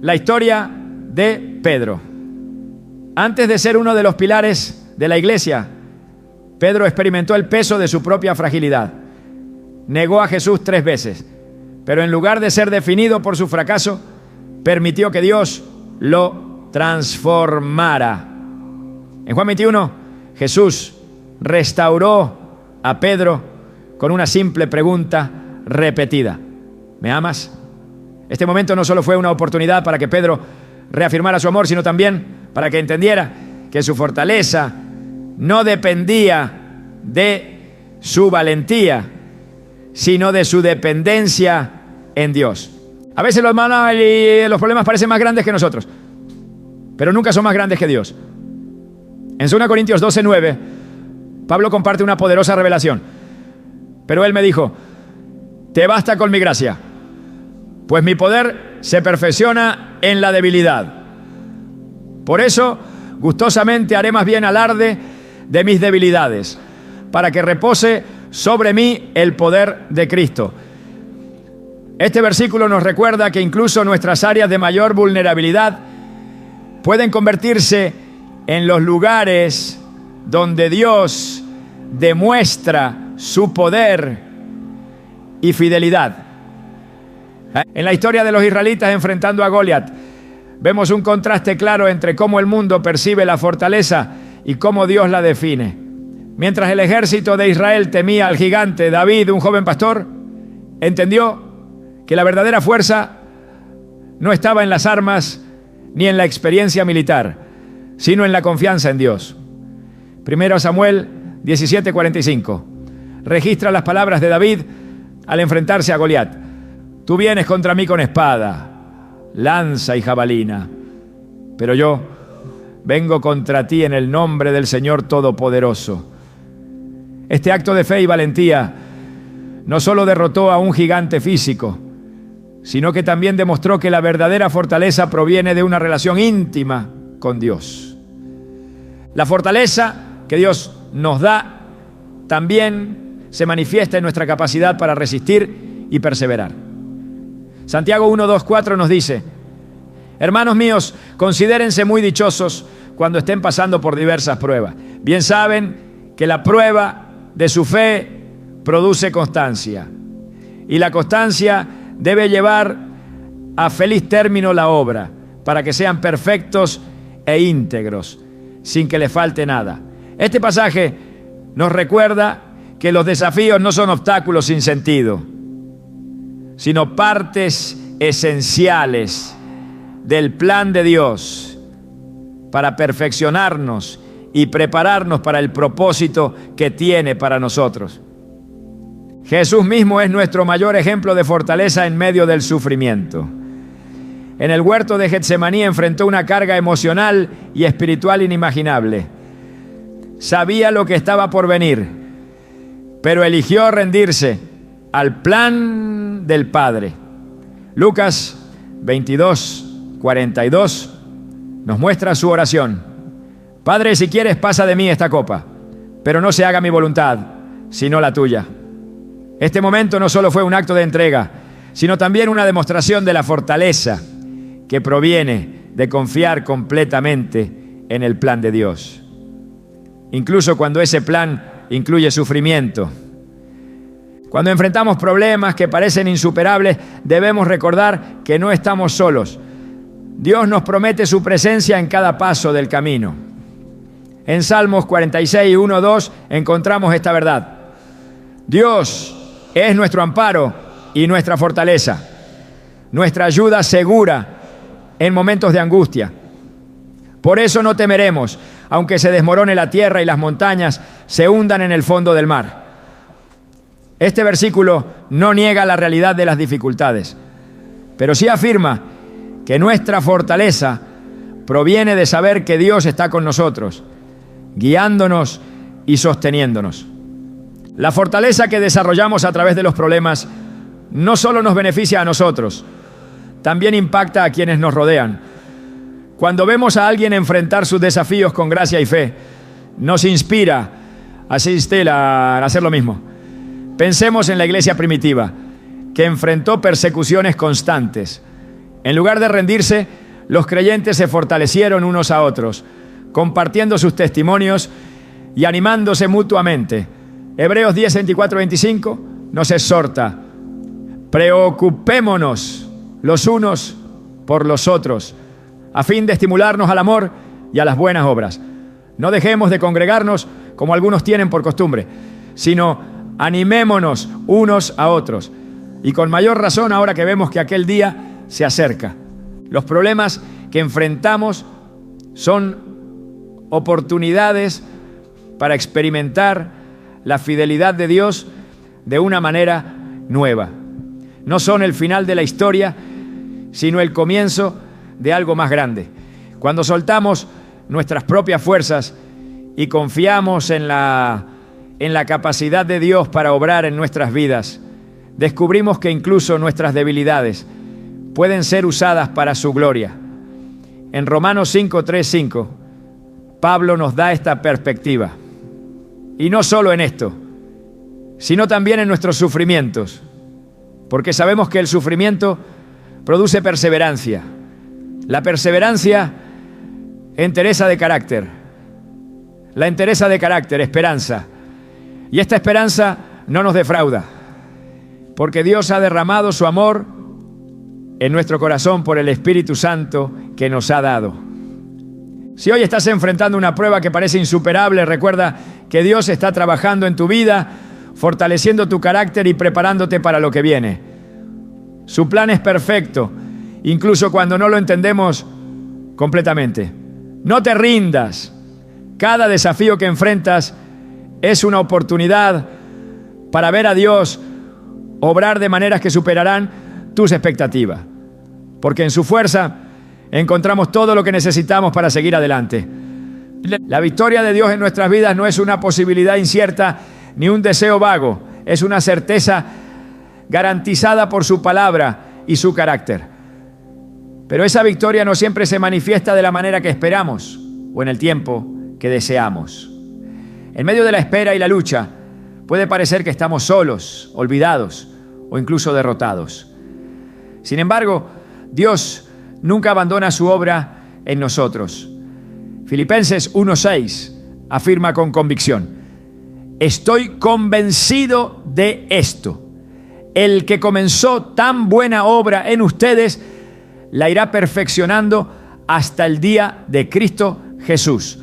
[SPEAKER 1] la historia de Pedro. Antes de ser uno de los pilares de la iglesia, Pedro experimentó el peso de su propia fragilidad. Negó a Jesús 3 veces, pero en lugar de ser definido por su fracaso, permitió que Dios lo transformara. En Juan 21, Jesús restauró a Pedro con una simple pregunta repetida: ¿me amas? Este momento no solo fue una oportunidad para que Pedro reafirmara su amor, sino también para que entendiera que su fortaleza no dependía de su valentía, sino de su dependencia en Dios. A veces los problemas parecen más grandes que nosotros, pero nunca son más grandes que Dios. En 2 Corintios 12:9, Pablo comparte una poderosa revelación. Pero él me dijo: te basta con mi gracia, pues mi poder se perfecciona en la debilidad. Por eso, gustosamente haré más bien alarde de mis debilidades, para que repose sobre mí el poder de Cristo. Este versículo nos recuerda que incluso nuestras áreas de mayor vulnerabilidad pueden convertirse en los lugares donde Dios demuestra su poder y fidelidad. En la historia de los israelitas enfrentando a Goliat, vemos un contraste claro entre cómo el mundo percibe la fortaleza y cómo Dios la define. Mientras el ejército de Israel temía al gigante, David, un joven pastor, entendió que la verdadera fuerza no estaba en las armas ni en la experiencia militar, sino en la confianza en Dios. 1 Samuel 17:45 registra las palabras de David al enfrentarse a Goliat: tú vienes contra mí con espada, lanza y jabalina, pero yo vengo contra ti en el nombre del Señor Todopoderoso. Este acto de fe y valentía no solo derrotó a un gigante físico, sino que también demostró que la verdadera fortaleza proviene de una relación íntima con Dios. La fortaleza que Dios nos da también se manifiesta en nuestra capacidad para resistir y perseverar. Santiago 1:2-4 nos dice: hermanos míos, considérense muy dichosos cuando estén pasando por diversas pruebas. Bien saben que la prueba de su fe produce constancia, y la constancia debe llevar a feliz término la obra, para que sean perfectos e íntegros, sin que les falte nada. Este pasaje nos recuerda que los desafíos no son obstáculos sin sentido, sino partes esenciales del plan de Dios para perfeccionarnos y prepararnos para el propósito que tiene para nosotros. Jesús mismo es nuestro mayor ejemplo de fortaleza en medio del sufrimiento. En el huerto de Getsemaní enfrentó una carga emocional y espiritual inimaginable. Sabía lo que estaba por venir, pero eligió rendirse al plan del Padre. Lucas 22:42 nos muestra su oración: Padre, si quieres, pasa de mí esta copa, pero no se haga mi voluntad, sino la tuya. Este momento no solo fue un acto de entrega, sino también una demostración de la fortaleza que proviene de confiar completamente en el plan de Dios, incluso cuando ese plan incluye sufrimiento. Cuando enfrentamos problemas que parecen insuperables, debemos recordar que no estamos solos. Dios nos promete su presencia en cada paso del camino. En Salmos 46:1-2 encontramos esta verdad: Dios es nuestro amparo y nuestra fortaleza, nuestra ayuda segura en momentos de angustia. Por eso no temeremos, aunque se desmorone la tierra y las montañas se hundan en el fondo del mar. Este versículo no niega la realidad de las dificultades, pero sí afirma que nuestra fortaleza proviene de saber que Dios está con nosotros, guiándonos y sosteniéndonos. La fortaleza que desarrollamos a través de los problemas no solo nos beneficia a nosotros, también impacta a quienes nos rodean. Cuando vemos a alguien enfrentar sus desafíos con gracia y fe, nos inspira a hacer lo mismo. Pensemos en la iglesia primitiva, que enfrentó persecuciones constantes. En lugar de rendirse, los creyentes se fortalecieron unos a otros, compartiendo sus testimonios y animándose mutuamente. Hebreos 10, 24, 25 nos exhorta: preocupémonos los unos por los otros, a fin de estimularnos al amor y a las buenas obras. No dejemos de congregarnos como algunos tienen por costumbre, sino animémonos unos a otros. Y con mayor razón ahora que vemos que aquel día se acerca. Los problemas que enfrentamos son oportunidades para experimentar la fidelidad de Dios de una manera nueva. No son el final de la historia, sino el comienzo de algo más grande. Cuando soltamos nuestras propias fuerzas y confiamos en la capacidad de Dios para obrar en nuestras vidas, descubrimos que incluso nuestras debilidades pueden ser usadas para su gloria. En Romanos 5, 3, 5, Pablo nos da esta perspectiva. Y no solo en esto, sino también en nuestros sufrimientos, porque sabemos que el sufrimiento produce perseverancia. La perseverancia, entereza de carácter. La entereza de carácter, esperanza. Y esta esperanza no nos defrauda, porque Dios ha derramado su amor en nuestro corazón por el Espíritu Santo que nos ha dado. Si hoy estás enfrentando una prueba que parece insuperable, recuerda que Dios está trabajando en tu vida, fortaleciendo tu carácter y preparándote para lo que viene. Su plan es perfecto, incluso cuando no lo entendemos completamente. No te rindas. Cada desafío que enfrentas es una oportunidad para ver a Dios obrar de maneras que superarán tus expectativas, porque en su fuerza encontramos todo lo que necesitamos para seguir adelante. La victoria de Dios en nuestras vidas no es una posibilidad incierta ni un deseo vago, es una certeza garantizada por su palabra y su carácter. Pero esa victoria no siempre se manifiesta de la manera que esperamos o en el tiempo que deseamos. En medio de la espera y la lucha, puede parecer que estamos solos, olvidados o incluso derrotados. Sin embargo, Dios nunca abandona su obra en nosotros. Filipenses 1:6 afirma con convicción: estoy convencido de esto. El que comenzó tan buena obra en ustedes, la irá perfeccionando hasta el día de Cristo Jesús.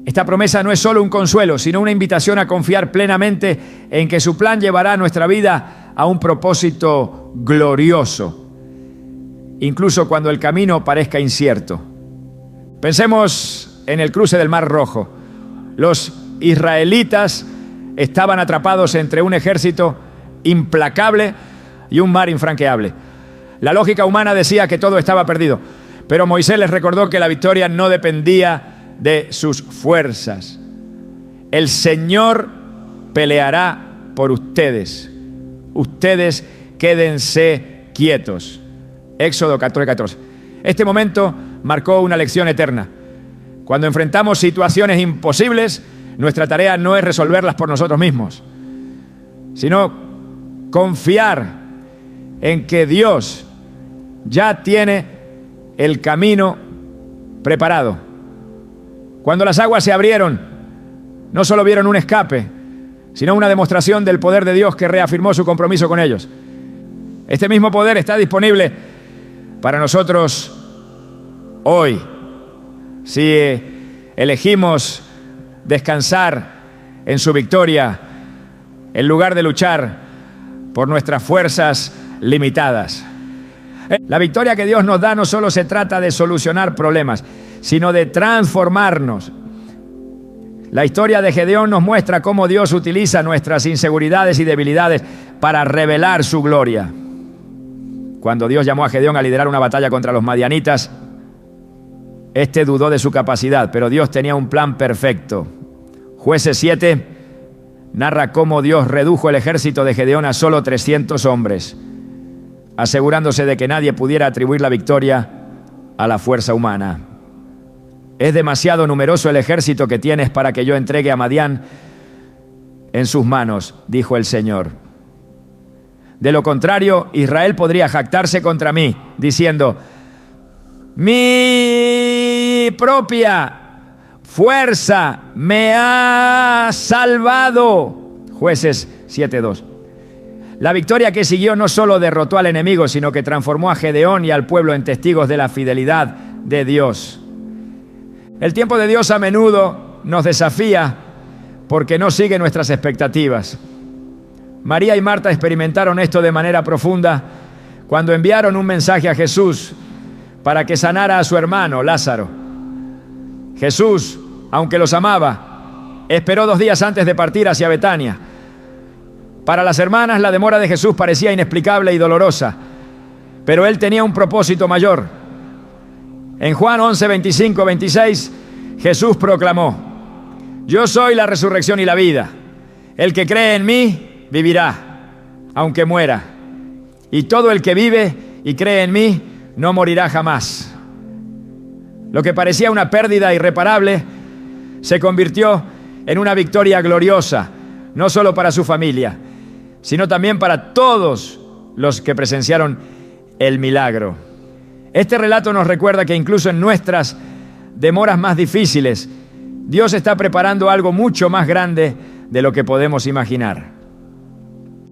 [SPEAKER 1] Esta promesa no es solo un consuelo, sino una invitación a confiar plenamente en que su plan llevará nuestra vida a un propósito glorioso, incluso cuando el camino parezca incierto. Pensemos en el cruce del Mar Rojo. Los israelitas estaban atrapados entre un ejército implacable y un mar infranqueable. La lógica humana decía que todo estaba perdido, pero Moisés les recordó que la victoria no dependía de sus fuerzas. El Señor peleará por ustedes. Ustedes quédense quietos. Éxodo 14:14. Este momento marcó una lección eterna. Cuando enfrentamos situaciones imposibles, nuestra tarea no es resolverlas por nosotros mismos, sino confiar en que Dios ya tiene el camino preparado. Cuando las aguas se abrieron, no solo vieron un escape, sino una demostración del poder de Dios que reafirmó su compromiso con ellos. Este mismo poder está disponible para nosotros hoy, si elegimos descansar en su victoria en lugar de luchar por nuestras fuerzas limitadas. La victoria que Dios nos da no solo se trata de solucionar problemas, sino de transformarnos La historia de Gedeón nos muestra cómo Dios utiliza nuestras inseguridades y debilidades para revelar su gloria. Cuando Dios llamó a Gedeón a liderar una batalla contra los madianitas, este dudó de su capacidad, pero Dios tenía un plan perfecto. Jueces 7 narra cómo Dios redujo el ejército de Gedeón a solo 300 hombres, asegurándose de que nadie pudiera atribuir la victoria a la fuerza humana. Es demasiado numeroso el ejército que tienes para que yo entregue a Madián en sus manos, dijo el Señor. De lo contrario, Israel podría jactarse contra mí, diciendo: mi propia fuerza me ha salvado. Jueces 7:2. La victoria que siguió no solo derrotó al enemigo, sino que transformó a Gedeón y al pueblo en testigos de la fidelidad de Dios. El tiempo de Dios a menudo nos desafía porque no sigue nuestras expectativas. María y Marta experimentaron esto de manera profunda cuando enviaron un mensaje a Jesús para que sanara a su hermano Lázaro. Jesús, aunque los amaba, esperó 2 días antes de partir hacia Betania. Para las hermanas, la demora de Jesús parecía inexplicable y dolorosa, pero él tenía un propósito mayor. En Juan 11, 25, 26, Jesús proclamó: yo soy la resurrección y la vida. El que cree en mí vivirá, aunque muera. Y todo el que vive y cree en mí no morirá jamás. Lo que parecía una pérdida irreparable se convirtió en una victoria gloriosa, no solo para su familia, sino también para todos los que presenciaron el milagro. Este relato nos recuerda que incluso en nuestras demoras más difíciles, Dios está preparando algo mucho más grande de lo que podemos imaginar.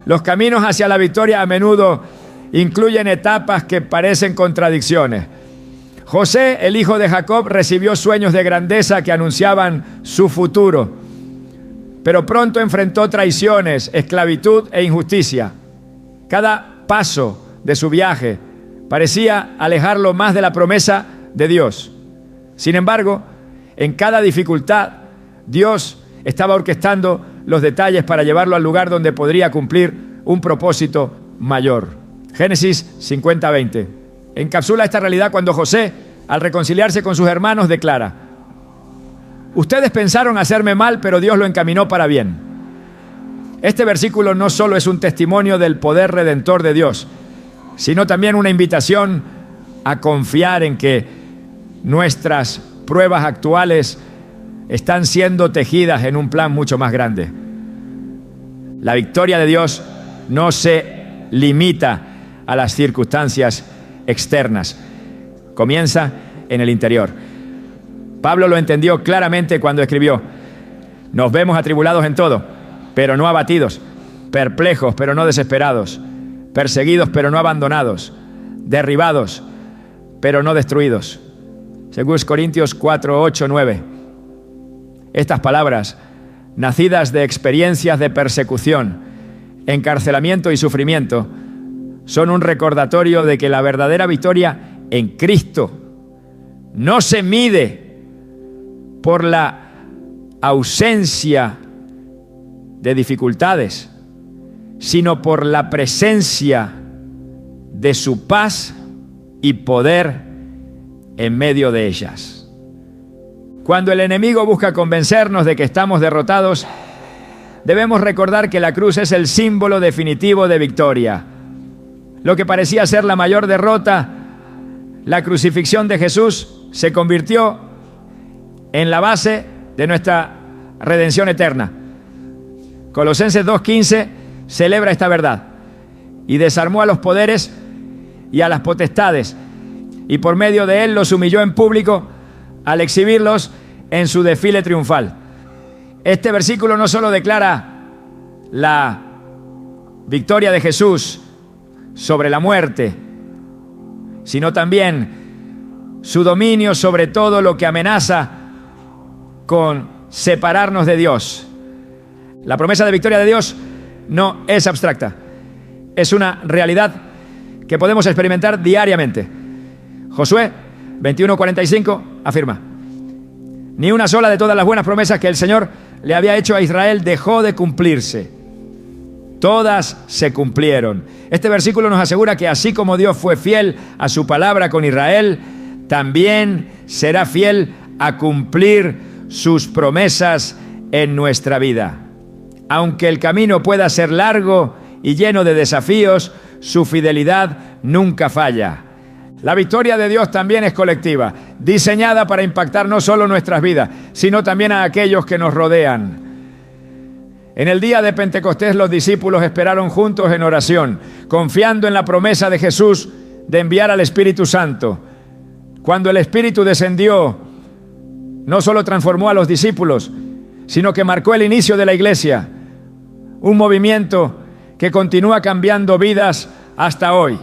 [SPEAKER 1] Los caminos hacia la victoria a menudo incluyen etapas que parecen contradicciones. José, el hijo de Jacob, recibió sueños de grandeza que anunciaban su futuro, pero pronto enfrentó traiciones, esclavitud e injusticia. Cada paso de su viaje parecía alejarlo más de la promesa de Dios. Sin embargo, en cada dificultad, Dios estaba orquestando los detalles para llevarlo al lugar donde podría cumplir un propósito mayor. Génesis 50:20 encapsula esta realidad cuando José, al reconciliarse con sus hermanos, declara: ustedes pensaron hacerme mal, pero Dios lo encaminó para bien. Este versículo no solo es un testimonio del poder redentor de Dios, sino también una invitación a confiar en que nuestras pruebas actuales están siendo tejidas en un plan mucho más grande. La victoria de Dios no se limita a las circunstancias externas, comienza en el interior. Pablo lo entendió claramente cuando escribió: nos vemos atribulados en todo, pero no abatidos, perplejos, pero no desesperados, perseguidos pero no abandonados, derribados pero no destruidos. 2 Corintios 4, 8, 9. Estas palabras, nacidas de experiencias de persecución, encarcelamiento y sufrimiento, son un recordatorio de que la verdadera victoria en Cristo no se mide por la ausencia de dificultades, sino por la presencia de su paz y poder en medio de ellas. Cuando el enemigo busca convencernos de que estamos derrotados, debemos recordar que la cruz es el símbolo definitivo de victoria. Lo que parecía ser la mayor derrota, la crucifixión de Jesús, se convirtió en la base de nuestra redención eterna. Colosenses 2:15 celebra esta verdad: y desarmó a los poderes y a las potestades, y por medio de él los humilló en público al exhibirlos en su desfile triunfal. Este versículo no solo declara la victoria de Jesús sobre la muerte, sino también su dominio sobre todo lo que amenaza con separarnos de Dios. La promesa de victoria de Dios no es abstracta, es una realidad que podemos experimentar diariamente. Josué 21:45 afirma: Ni una sola de todas las buenas promesas que el Señor le había hecho a Israel dejó de cumplirse. Todas se cumplieron. Este versículo nos asegura que así como Dios fue fiel a su palabra con Israel, también será fiel a cumplir sus promesas en nuestra vida. Aunque el camino pueda ser largo y lleno de desafíos, su fidelidad nunca falla. La victoria de Dios también es colectiva, diseñada para impactar no solo nuestras vidas, sino también a aquellos que nos rodean. En el día de Pentecostés los discípulos esperaron juntos en oración, confiando en la promesa de Jesús de enviar al Espíritu Santo. Cuando el Espíritu descendió, no solo transformó a los discípulos, sino que marcó el inicio de la iglesia, un movimiento que continúa cambiando vidas hasta hoy.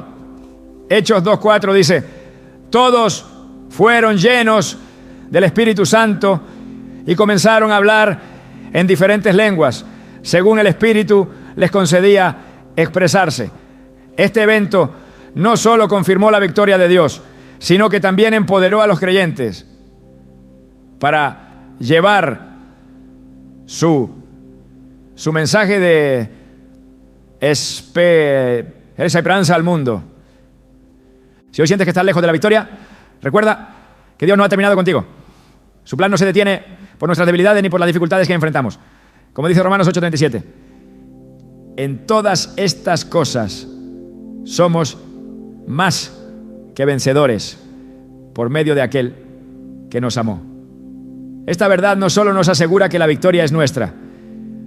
[SPEAKER 1] Hechos 2:4 dice: todos fueron llenos del Espíritu Santo y comenzaron a hablar en diferentes lenguas, según el Espíritu les concedía expresarse. Este evento no solo confirmó la victoria de Dios, sino que también empoderó a los creyentes para llevar su mensaje de esperanza al mundo. Si hoy sientes que estás lejos de la victoria, recuerda que Dios no ha terminado contigo. Su plan no se detiene por nuestras debilidades ni por las dificultades que enfrentamos. Como dice Romanos 8:37, en todas estas cosas somos más que vencedores por medio de aquel que nos amó. Esta verdad no solo nos asegura que la victoria es nuestra,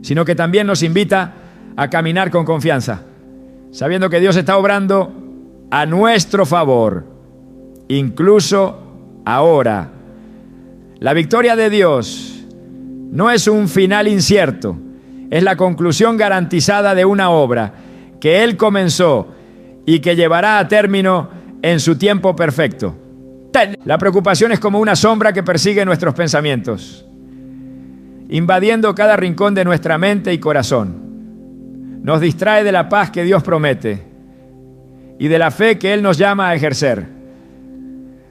[SPEAKER 1] sino que también nos invita a caminar con confianza, sabiendo que Dios está obrando a nuestro favor, incluso ahora. La victoria de Dios no es un final incierto, es la conclusión garantizada de una obra que Él comenzó y que llevará a término en su tiempo perfecto. La preocupación es como una sombra que persigue nuestros pensamientos, invadiendo cada rincón de nuestra mente y corazón. Nos distrae de la paz que Dios promete y de la fe que Él nos llama a ejercer.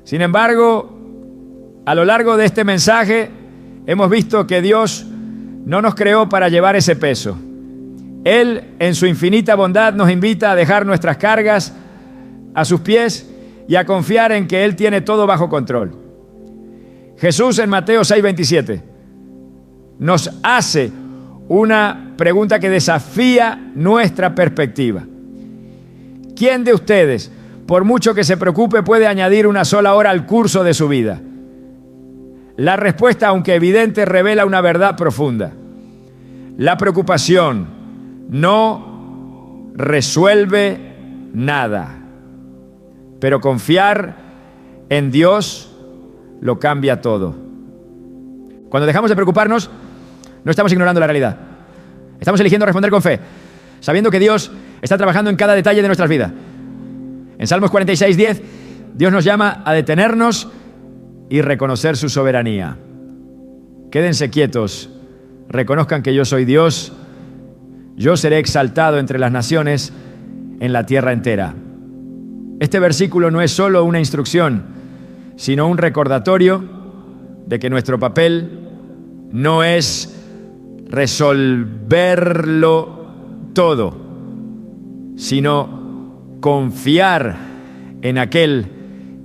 [SPEAKER 1] Sin embargo, a lo largo de este mensaje hemos visto que Dios no nos creó para llevar ese peso. Él, en su infinita bondad, nos invita a dejar nuestras cargas a sus pies y a confiar en que Él tiene todo bajo control. Jesús en Mateo 6:27 nos hace una pregunta que desafía nuestra perspectiva. ¿Quién de ustedes, por mucho que se preocupe, puede añadir una sola hora al curso de su vida? La respuesta, aunque evidente, revela una verdad profunda. La preocupación no resuelve nada, pero confiar en Dios lo cambia todo. Cuando dejamos de preocuparnos, no estamos ignorando la realidad. Estamos eligiendo responder con fe, sabiendo que Dios está trabajando en cada detalle de nuestras vidas. En Salmos 46:10, Dios nos llama a detenernos y reconocer su soberanía. Quédense quietos, reconozcan que yo soy Dios, yo seré exaltado entre las naciones, en la tierra entera. Este versículo no es solo una instrucción, sino un recordatorio de que nuestro papel no es resolverlo todo, sino confiar en aquel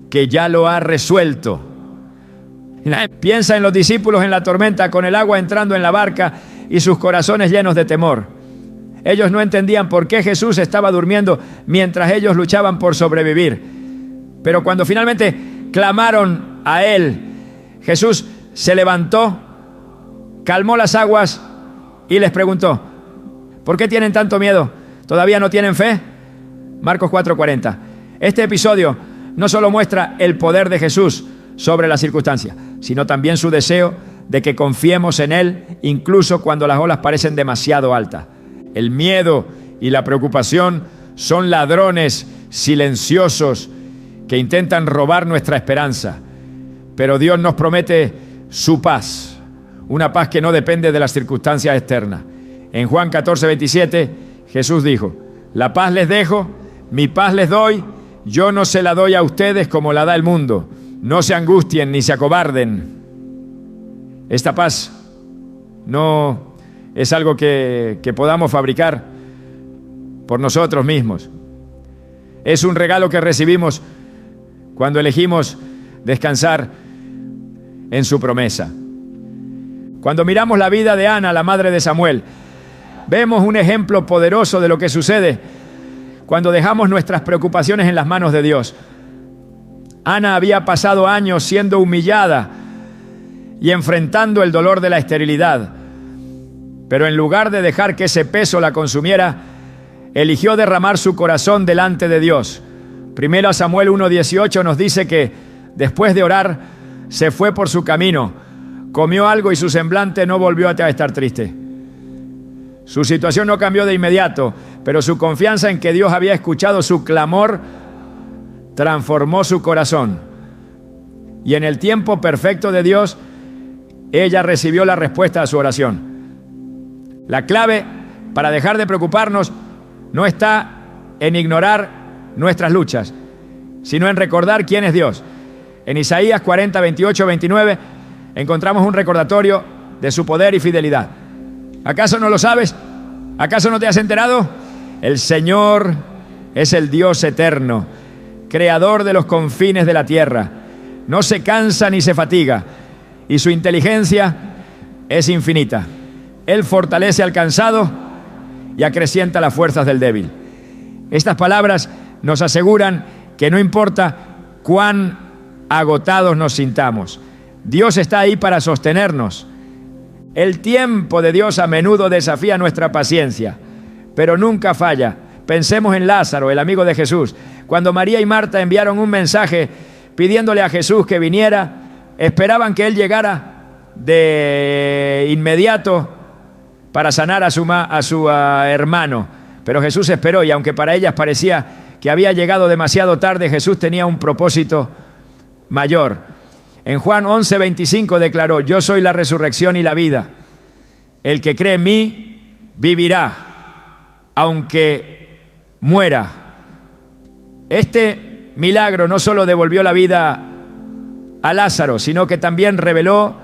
[SPEAKER 1] que ya lo ha resuelto. Piensa en los discípulos en la tormenta, con el agua entrando en la barca y sus corazones llenos de temor. Ellos no entendían por qué Jesús estaba durmiendo mientras ellos luchaban por sobrevivir. Pero cuando finalmente clamaron a Él, Jesús se levantó, calmó las aguas y les preguntó: ¿por qué tienen tanto miedo? ¿Todavía no tienen fe? Marcos 4:40. Este episodio no solo muestra el poder de Jesús sobre las circunstancias, sino también su deseo de que confiemos en Él, incluso cuando las olas parecen demasiado altas. El miedo y la preocupación son ladrones silenciosos que intentan robar nuestra esperanza. Pero Dios nos promete su paz, una paz que no depende de las circunstancias externas. En Juan 14:27, Jesús dijo: la paz les dejo, mi paz les doy, yo no se la doy a ustedes como la da el mundo. No se angustien ni se acobarden. Esta paz no es algo que podamos fabricar por nosotros mismos. Es un regalo que recibimos cuando elegimos descansar en su promesa. Cuando miramos la vida de Ana, la madre de Samuel, vemos un ejemplo poderoso de lo que sucede cuando dejamos nuestras preocupaciones en las manos de Dios. Ana había pasado años siendo humillada y enfrentando el dolor de la esterilidad, pero en lugar de dejar que ese peso la consumiera, eligió derramar su corazón delante de Dios. Primero Samuel 1:18 nos dice que después de orar se fue por su camino, comió algo y su semblante no volvió a estar triste. Su situación no cambió de inmediato, pero su confianza en que Dios había escuchado su clamor transformó su corazón. Y en el tiempo perfecto de Dios, ella recibió la respuesta a su oración. La clave para dejar de preocuparnos no está en ignorar nuestras luchas, sino en recordar quién es Dios. En Isaías 40, 28, 29 encontramos un recordatorio de su poder y fidelidad. ¿Acaso no lo sabes? ¿Acaso no te has enterado? El Señor es el Dios eterno, creador de los confines de la tierra. No se cansa ni se fatiga, y su inteligencia es infinita. Él fortalece al cansado y acrecienta las fuerzas del débil. Estas palabras nos aseguran que no importa cuán agotados nos sintamos, Dios está ahí para sostenernos. El tiempo de Dios a menudo desafía nuestra paciencia, pero nunca falla. Pensemos en Lázaro, el amigo de Jesús. Cuando María y Marta enviaron un mensaje pidiéndole a Jesús que viniera, esperaban que Él llegara de inmediato para sanar a su hermano. Pero Jesús esperó, y aunque para ellas parecía que había llegado demasiado tarde, Jesús tenía un propósito mayor. En Juan 11:25 declaró: yo soy la resurrección y la vida. El que cree en mí vivirá, aunque muera. Este milagro no solo devolvió la vida a Lázaro, sino que también reveló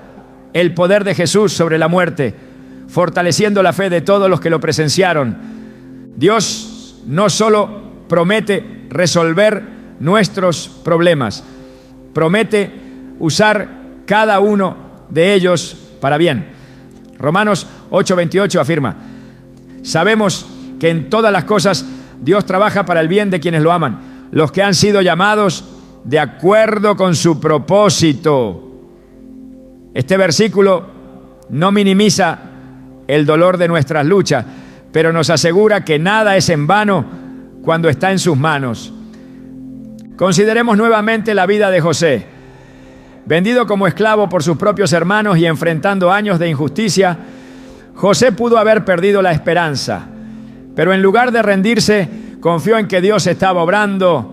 [SPEAKER 1] el poder de Jesús sobre la muerte, fortaleciendo la fe de todos los que lo presenciaron. Dios no solo promete resolver nuestros problemas, promete usar cada uno de ellos para bien. Romanos 8:28 afirma: sabemos que en todas las cosas Dios trabaja para el bien de quienes lo aman, los que han sido llamados de acuerdo con su propósito. Este versículo no minimiza el dolor de nuestras luchas, pero nos asegura que nada es en vano cuando está en sus manos. Consideremos nuevamente la vida de José. Vendido como esclavo por sus propios hermanos y enfrentando años de injusticia, José pudo haber perdido la esperanza, pero en lugar de rendirse, confió en que Dios estaba obrando,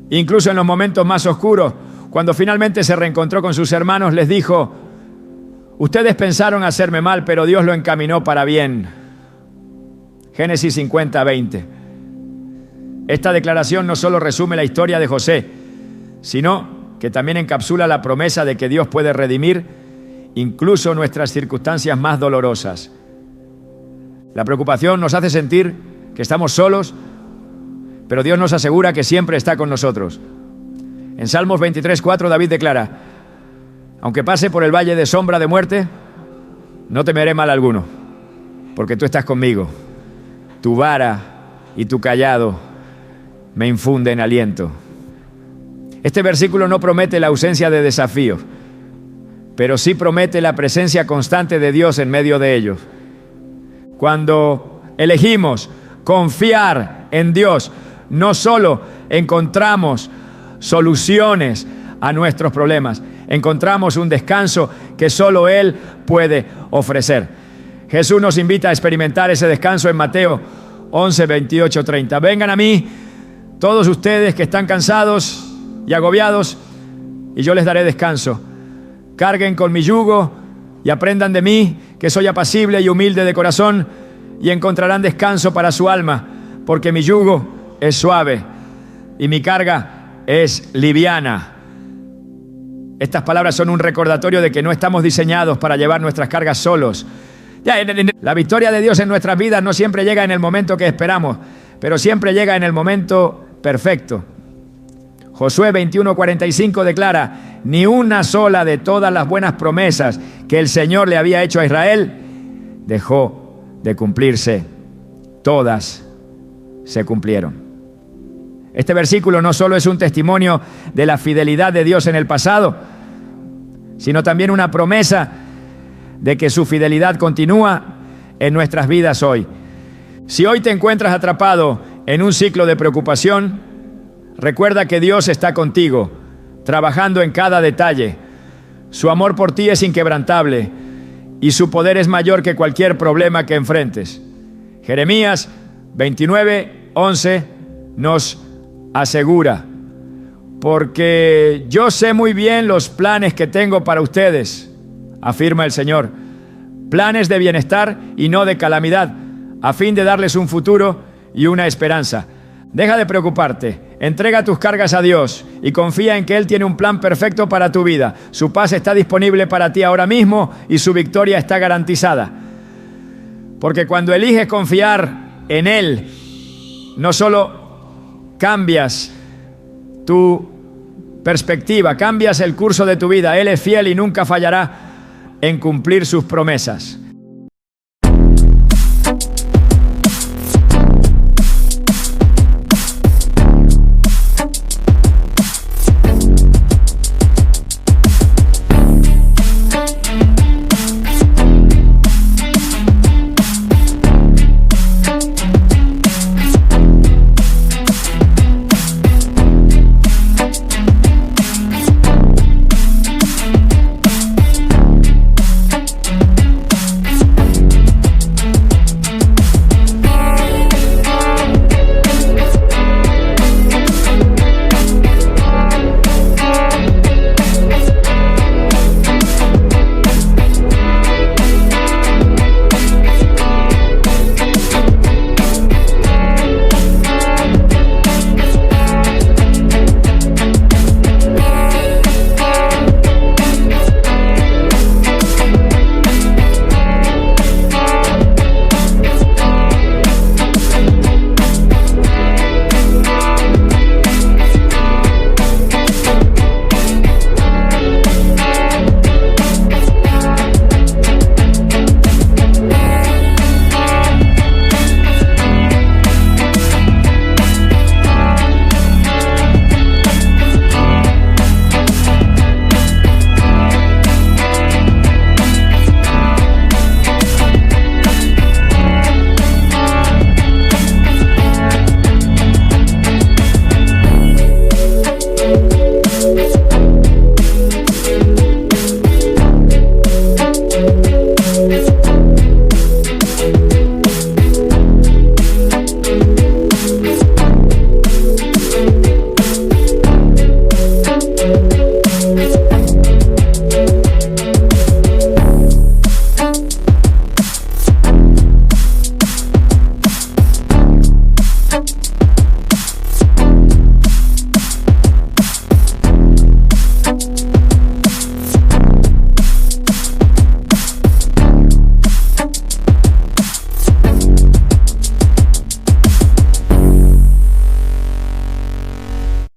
[SPEAKER 1] incluso en los momentos más oscuros. Cuando finalmente se reencontró con sus hermanos, les dijo: ustedes pensaron hacerme mal, pero Dios lo encaminó para bien. Génesis 50:20. Esta declaración no solo resume la historia de José, sino que también encapsula la promesa de que Dios puede redimir incluso nuestras circunstancias más dolorosas. La preocupación nos hace sentir que estamos solos, pero Dios nos asegura que siempre está con nosotros. En Salmos 23:4 David declara: aunque pase por el valle de sombra de muerte, no temeré mal alguno, porque tú estás conmigo. Tu vara y tu cayado me infunden aliento. Este versículo no promete la ausencia de desafíos, pero sí promete la presencia constante de Dios en medio de ellos. Cuando elegimos confiar en Dios, no solo encontramos soluciones a nuestros problemas, encontramos un descanso que solo Él puede ofrecer. Jesús nos invita a experimentar ese descanso en Mateo 11:28-30. Vengan a mí todos ustedes que están cansados y agobiados, y yo les daré descanso. Carguen con mi yugo y aprendan de mí, que soy apacible y humilde de corazón, y encontrarán descanso para su alma, porque mi yugo es suave y mi carga es liviana. Estas palabras son un recordatorio de que no estamos diseñados para llevar nuestras cargas solos. La victoria de Dios en nuestras vidas no siempre llega en el momento que esperamos, pero siempre llega en el momento perfecto. Josué 21:45 declara: ni una sola de todas las buenas promesas que el Señor le había hecho a Israel dejó de cumplirse. Todas se cumplieron. Este versículo no solo es un testimonio de la fidelidad de Dios en el pasado, sino también una promesa de que su fidelidad continúa en nuestras vidas hoy. Si hoy te encuentras atrapado en un ciclo de preocupación, recuerda que Dios está contigo, trabajando en cada detalle. Su amor por ti es inquebrantable y su poder es mayor que cualquier problema que enfrentes. Jeremías 29:11 nos asegura: porque yo sé muy bien los planes que tengo para ustedes, afirma el Señor, planes de bienestar y no de calamidad, a fin de darles un futuro y una esperanza. Deja de preocuparte, entrega tus cargas a Dios y confía en que Él tiene un plan perfecto para tu vida. Su paz está disponible para ti ahora mismo y su victoria está garantizada. Porque cuando eliges confiar en Él, no solo cambias tu perspectiva, cambias el curso de tu vida. Él es fiel y nunca fallará en cumplir sus promesas.